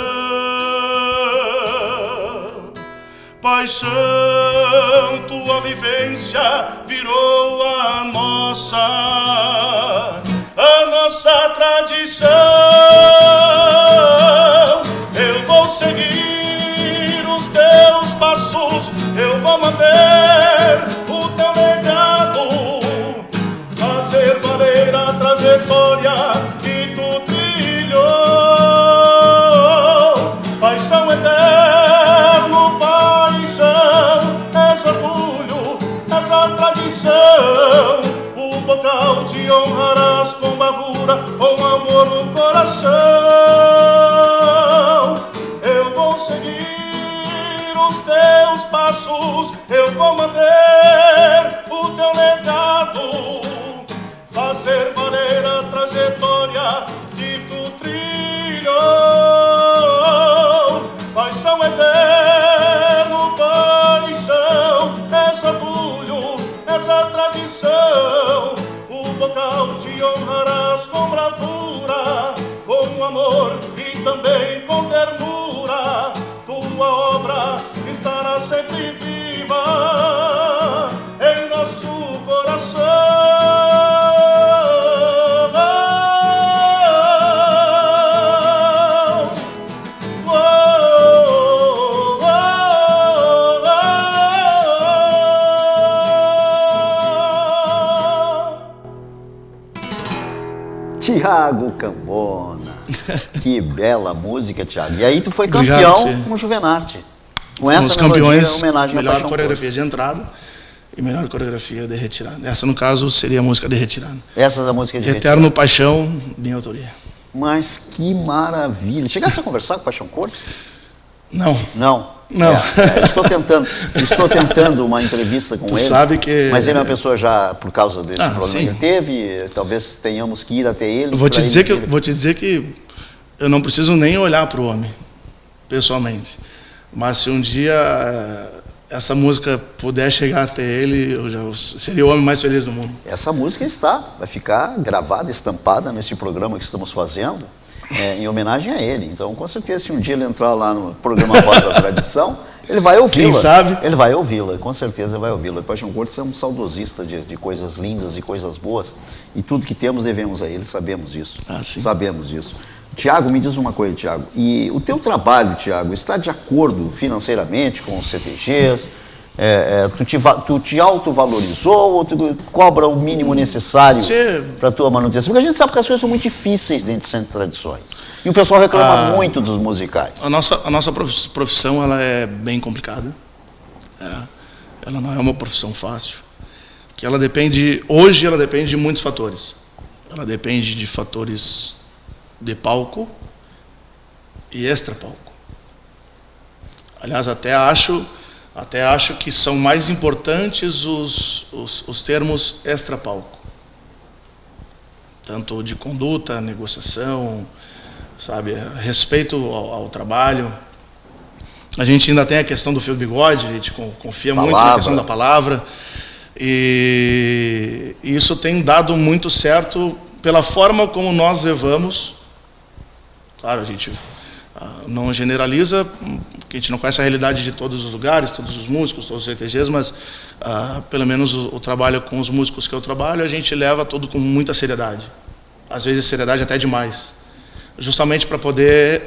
paixão, tua vivência virou a nossa tradição. Eu vou seguir os teus passos, eu vou manter o teu legado, fazer valer a trajetória que tu trilhou. Paixão eterno, paixão, és orgulho, és a tradição. O bocal te honrarás com bravura, com amor no coração. Eu vou seguir os teus passos, eu vou manter o teu legado, fazer valer a trajetória que tu trilhou. Paixão eterno, paixão, és orgulho, és a tradição. O bocal te honrarás com bravura, com amor e também com ternura. Tua obra estará sempre viva em nosso coração. Tiago Cambona, que bela música, Tiago. E aí tu foi Obrigado, campeão com o Juvenarte. Com Fomos essa campeões, melodia, homenagem à melhor Paixão coreografia de entrada e melhor coreografia de retirada. Essa, no caso, seria a música de retirada. Essa é a música de Eterno retirada. Paixão, minha autoria. Mas que maravilha. Chegasse a conversar com o Paixão Cortes? Não. Não. Não. Estou tentando uma entrevista com Tu ele. sabe que... Mas ele é uma pessoa já, por causa desse problema sim. que ele teve, talvez tenhamos que ir até ele. Vou te dizer que eu não preciso nem olhar para o homem, pessoalmente. Mas se um dia essa música puder chegar até ele, eu já seria o homem mais feliz do mundo. Essa música vai ficar gravada, estampada nesse programa que estamos fazendo, em homenagem a ele. Então, com certeza, se um dia ele entrar lá no programa Voz da Tradição, ele vai ouvi-la. Quem sabe? Ele vai ouvi-la, com certeza vai ouvi-la. O Paixão Cortes é um saudosista de coisas lindas e coisas boas. E tudo que temos devemos a ele, sabemos disso. Sim. Sabemos disso. Tiago, me diz uma coisa, Tiago. E o teu trabalho, Tiago, está de acordo financeiramente com os CTGs? Tu te autovalorizou ou tu cobra o mínimo necessário para a tua manutenção? Porque a gente sabe que as coisas são muito difíceis dentro de centro de tradições. E o pessoal reclama muito dos musicais. A nossa profissão ela é bem complicada. Ela não é uma profissão fácil. Que hoje ela depende de muitos fatores. Ela depende de fatores de palco e extra-palco. Aliás, até acho que são mais importantes os termos extra-palco. Tanto de conduta, negociação, sabe, respeito ao trabalho. A gente ainda tem a questão do fio do bigode, a gente confia muito na questão da palavra. E isso tem dado muito certo pela forma como nós levamos. Claro, a gente não generaliza, porque a gente não conhece a realidade de todos os lugares, todos os músicos, todos os ETGs, mas pelo menos o trabalho com os músicos que eu trabalho, a gente leva tudo com muita seriedade. Às vezes seriedade até demais. Justamente para poder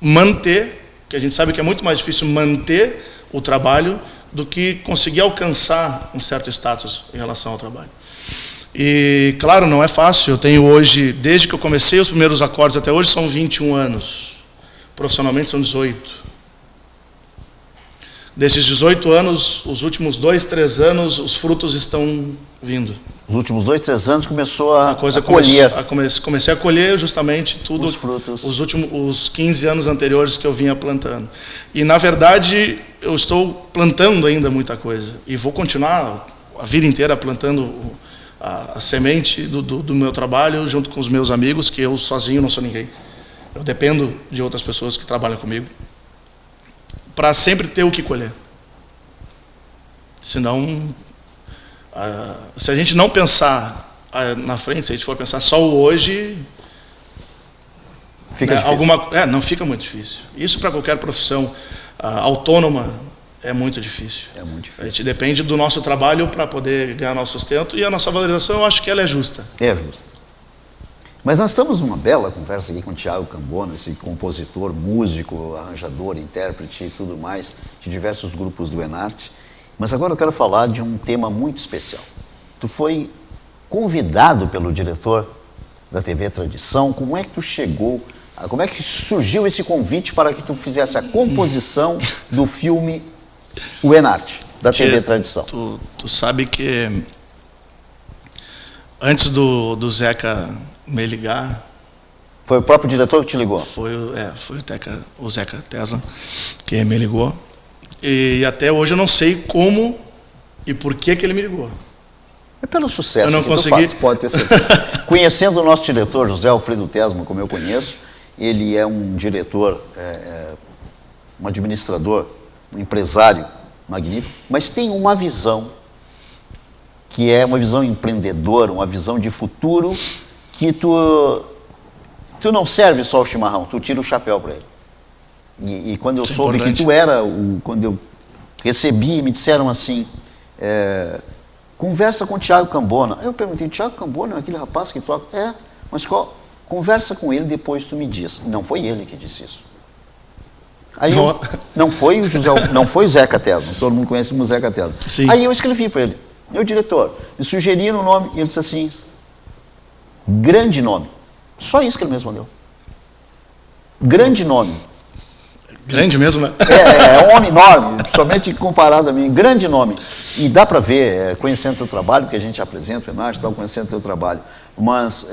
manter, que a gente sabe que é muito mais difícil manter o trabalho do que conseguir alcançar um certo status em relação ao trabalho. E, claro, não é fácil. Eu tenho hoje, desde que eu comecei os primeiros acordes até hoje, são 21 anos. Profissionalmente são 18. Desses 18 anos, os últimos 2, 3 anos, os frutos estão vindo. Os últimos 2, 3 anos começou a colher. Comecei a colher justamente tudo, os frutos. Os 15 anos anteriores que eu vinha plantando. E, na verdade, eu estou plantando ainda muita coisa. E vou continuar a vida inteira plantando a semente do meu trabalho junto com os meus amigos, que eu sozinho não sou ninguém. Eu dependo de outras pessoas que trabalham comigo para sempre ter o que colher. Senão, se a gente não pensar na frente, se a gente for pensar só o hoje, fica difícil. Não fica muito difícil. Isso para qualquer profissão autônoma é muito difícil. É muito difícil. A gente depende do nosso trabalho para poder ganhar nosso sustento, e a nossa valorização, eu acho que ela é justa. É justa. Mas nós estamos numa bela conversa aqui com o Thiago Cambona, esse compositor, músico, arranjador, intérprete e tudo mais, de diversos grupos do Enarte. Mas agora eu quero falar de um tema muito especial. Tu foi convidado pelo diretor da TV Tradição. Como é que tu chegou, como é que surgiu esse convite para que tu fizesse a composição do filme O Enarte, da TV Tradição? Tu sabe que antes do Zeca me ligar... Foi o próprio diretor que te ligou? Foi o Zeca Tesla que me ligou. E até hoje eu não sei como e por que ele me ligou. É pelo sucesso eu não que consegui. tu faz, pode ter certeza. Conhecendo o nosso diretor, José Alfredo Tesma, como eu conheço, ele é um diretor, um administrador, um empresário magnífico, mas tem uma visão que é uma visão empreendedora, uma visão de futuro, que tu não serve só o chimarrão, tu tira o chapéu para ele. E quando eu soube que tu era, quando eu recebi, me disseram assim, conversa com o Thiago Cambona. Eu perguntei, Thiago Cambona é aquele rapaz que toca? Mas conversa com ele, depois tu me diz. Não foi ele que disse isso. Aí não foi o Zeca Tesma, todo mundo conhece como Zeca Tesma. Sim. Aí eu escrevi para ele, meu diretor, me sugeria no nome, e ele disse assim, grande nome. Só isso que ele me respondeu. Grande nome. Grande mesmo, né? É um homem enorme, somente comparado a mim, grande nome. E dá para ver, conhecendo o teu trabalho, que a gente apresenta, Renato, estava conhecendo o teu trabalho. Mas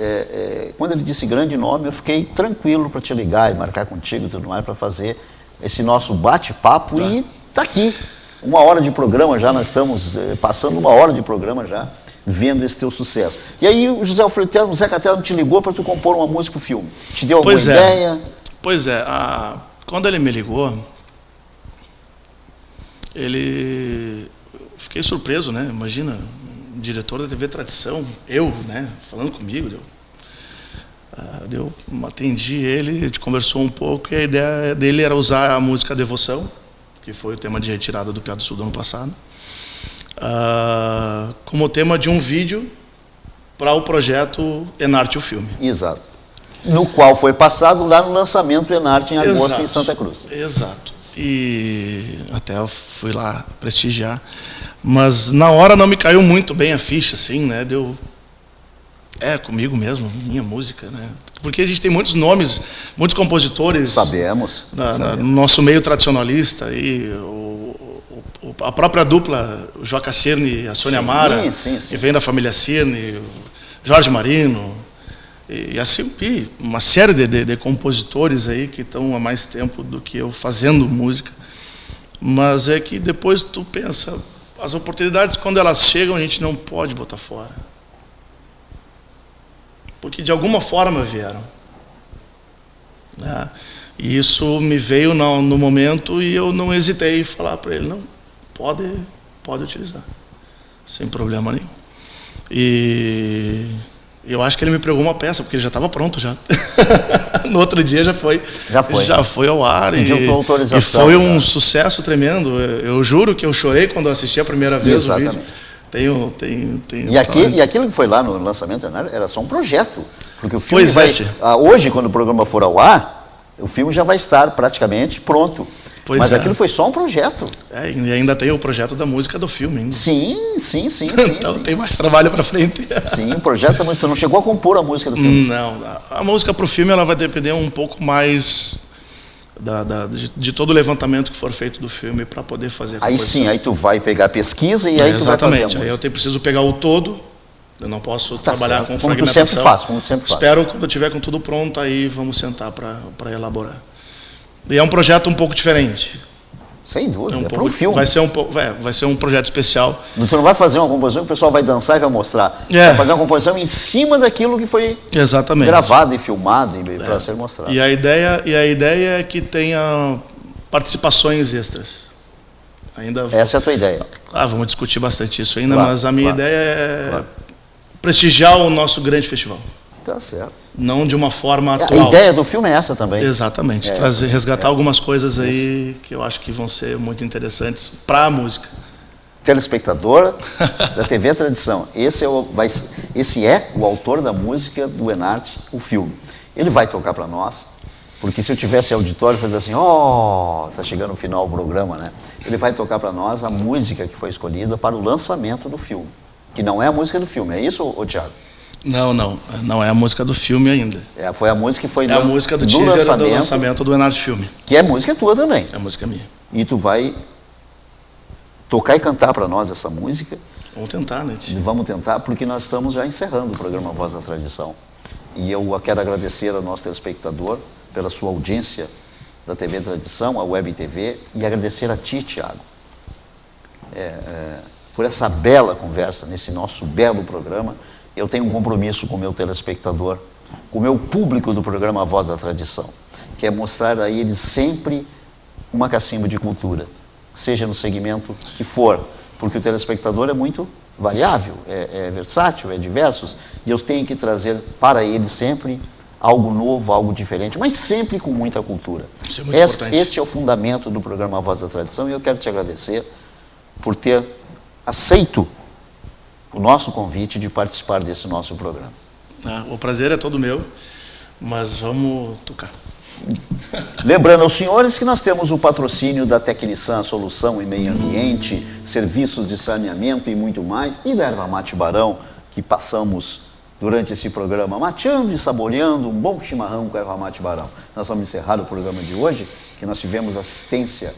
quando ele disse grande nome, eu fiquei tranquilo para te ligar e marcar contigo e tudo mais, para fazer esse nosso bate-papo. Tá. E está aqui, 1 hora de programa já, nós estamos passando 1 hora de programa já, vendo esse teu sucesso. E aí o José Alfredo Tesma, o Zeca Tesma te ligou para tu compor uma música para o filme. Te deu alguma ideia? Pois é, quando ele me ligou, fiquei surpreso, né? Imagina, diretor da TV Tradição, né? Falando comigo, eu atendi ele, a gente conversou um pouco, e a ideia dele era usar a música Devoção, que foi o tema de retirada do Piá do Sul do ano passado, como tema de um vídeo para o projeto Enarte o Filme. Exato. No qual foi passado lá no lançamento Enarte em agosto, em Santa Cruz. Exato. E até eu fui lá prestigiar. Mas na hora não me caiu muito bem a ficha, assim, né? Comigo mesmo, minha música, né? Porque a gente tem muitos nomes, muitos compositores. Sabemos. No nosso meio tradicionalista. E a própria dupla, o Joca Cirne e a Sônia Mara, sim. que vem da família Cirne, Jorge Marino. E assim, e uma série de compositores aí que estão há mais tempo do que eu fazendo música. Mas é que depois tu pensa, as oportunidades quando elas chegam a gente não pode botar fora. Porque de alguma forma vieram. Né? E isso me veio no momento e eu não hesitei em falar para ele, não, pode utilizar, sem problema nenhum. E eu acho que ele me pregou uma peça, porque ele já estava pronto já. No outro dia já foi ao ar e foi um sucesso tremendo. Eu juro que eu chorei quando eu assisti a primeira vez o vídeo. E aquilo que foi lá no lançamento era só um projeto. Porque o filme hoje, quando o programa for ao ar, o filme já vai estar praticamente pronto. Mas aquilo foi só um projeto. E ainda tem o projeto da música do filme ainda. Sim. Então tem mais trabalho para frente. Sim, o projeto da música. Você não chegou a compor a música do filme? Não. A música para o filme ela vai depender um pouco mais de todo o levantamento que for feito do filme para poder fazer a composição. Aí sim, aí tu vai pegar a pesquisa e aí tu vai fazer a música. Aí eu preciso pegar o todo. Eu não posso trabalhar com como fragmentação. Como tu sempre faz. Espero quando eu tiver com tudo pronto, aí vamos sentar para elaborar. E é um projeto um pouco diferente. Sem dúvida, para o filme. Vai ser um projeto especial. Tu não vai fazer uma composição que o pessoal vai dançar e vai mostrar. Vai fazer uma composição em cima daquilo que foi gravado e filmado para ser mostrado. E a ideia é que tenha participações extras. Essa é a tua ideia? Vamos discutir bastante isso ainda, mas a minha ideia é prestigiar o nosso grande festival. Tá certo. Não de uma forma atual. A ideia do filme é essa também. Exatamente. Resgatar algumas coisas aí que eu acho que vão ser muito interessantes para a música. Telespectador da TV Tradição. Esse é o autor da música do Enarte, o filme. Ele vai tocar para nós, porque se eu tivesse auditório, eu fazer assim, está chegando o final do programa, né? Ele vai tocar para nós a música que foi escolhida para o lançamento do filme. Que não é a música do filme, é isso, Thiago? Não é a música do filme ainda. Foi a música que foi a música do teaser do lançamento do Enarte Filme. Que é música tua também. É música minha. E tu vai tocar e cantar para nós essa música. Vamos tentar, né? Vamos tentar, porque nós estamos já encerrando o programa Voz da Tradição. E eu quero agradecer ao nosso telespectador pela sua audiência da TV Tradição, a Web TV, e agradecer a ti, Thiago, por essa bela conversa, nesse nosso belo programa. Eu tenho um compromisso com o meu telespectador, com o meu público do programa Voz da Tradição, que é mostrar a eles sempre uma cacimba de cultura, seja no segmento que for, porque o telespectador é muito variável, é versátil, é diverso, e eu tenho que trazer para eles sempre algo novo, algo diferente, mas sempre com muita cultura. Isso é muito importante. Este é o fundamento do programa Voz da Tradição, e eu quero te agradecer por ter aceito o nosso convite de participar desse nosso programa. O prazer é todo meu, mas vamos tocar. Lembrando aos senhores que nós temos o patrocínio da Tecnisan Solução em Meio Ambiente, serviços de saneamento e muito mais, e da Erva Mate Barão, que passamos durante esse programa mateando e saboreando um bom chimarrão com a Erva Mate Barão. Nós vamos encerrar o programa de hoje, que nós tivemos assistência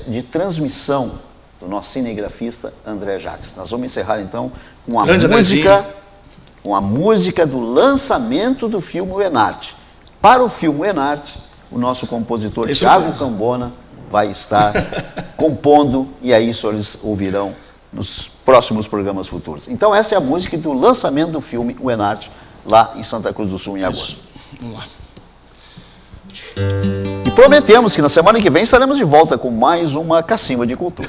de transmissão do nosso cinegrafista André Jacques. Nós vamos encerrar então com a música do lançamento do filme O Enarte. Para o filme O Enarte, o nosso compositor Thiago Cambona vai estar compondo, e aí os senhores ouvirão nos próximos programas futuros. Então essa é a música do lançamento do filme O Enarte, lá em Santa Cruz do Sul, em agosto. Vamos lá. E prometemos que na semana que vem estaremos de volta com mais uma Cacimba de Cultura.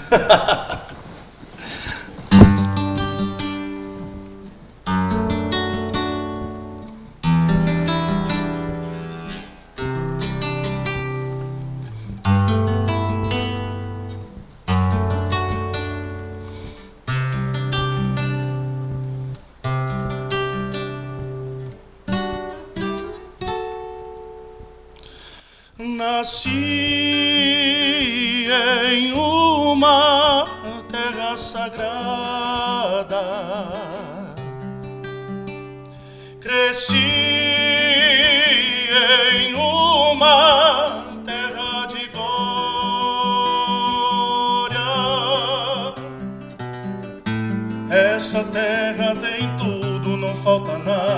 Nasci em uma terra sagrada, cresci em uma terra de glória. Essa terra tem tudo, não falta nada.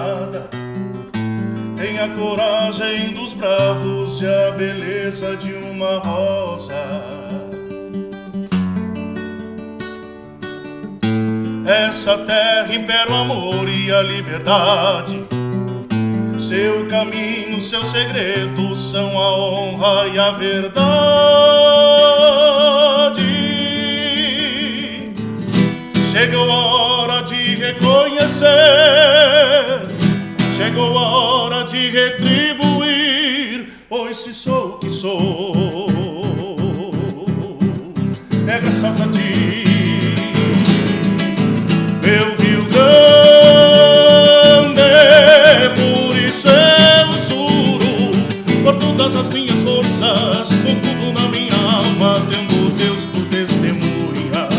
coragem dos bravos e a beleza de uma rosa. Essa terra impera o amor e a liberdade. Seu caminho, seus segredos são a honra e a verdade. Chegou a hora de reconhecer, chegou a hora de retribuir, pois se sou o que sou, é graças a ti. Meu Rio Grande, por isso eu juro, por todas as minhas forças, com tudo na minha alma, tendo Deus por testemunha.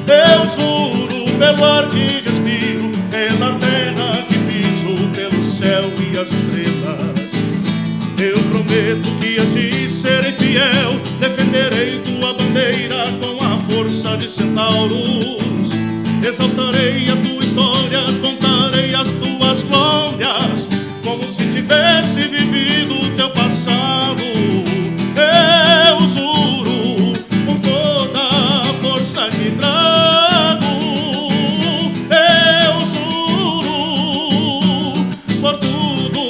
Eu juro pelo ar que respiro, pela terra que piso, pelo céu e as estrelas. Eu prometo que a ti serei fiel, defenderei tua bandeira com a força de centauros. Exaltarei a tua história, contarei as tuas glórias, como se tivesse vivido o teu passado. Eu juro, com toda a força que trago. Eu juro, por tudo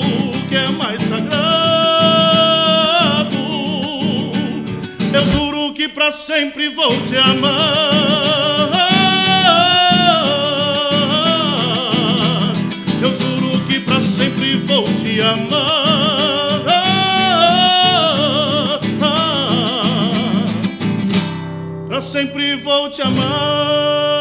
que é mais sagrado. Eu juro que pra sempre vou te amar. Vou te amar, pra sempre vou te amar.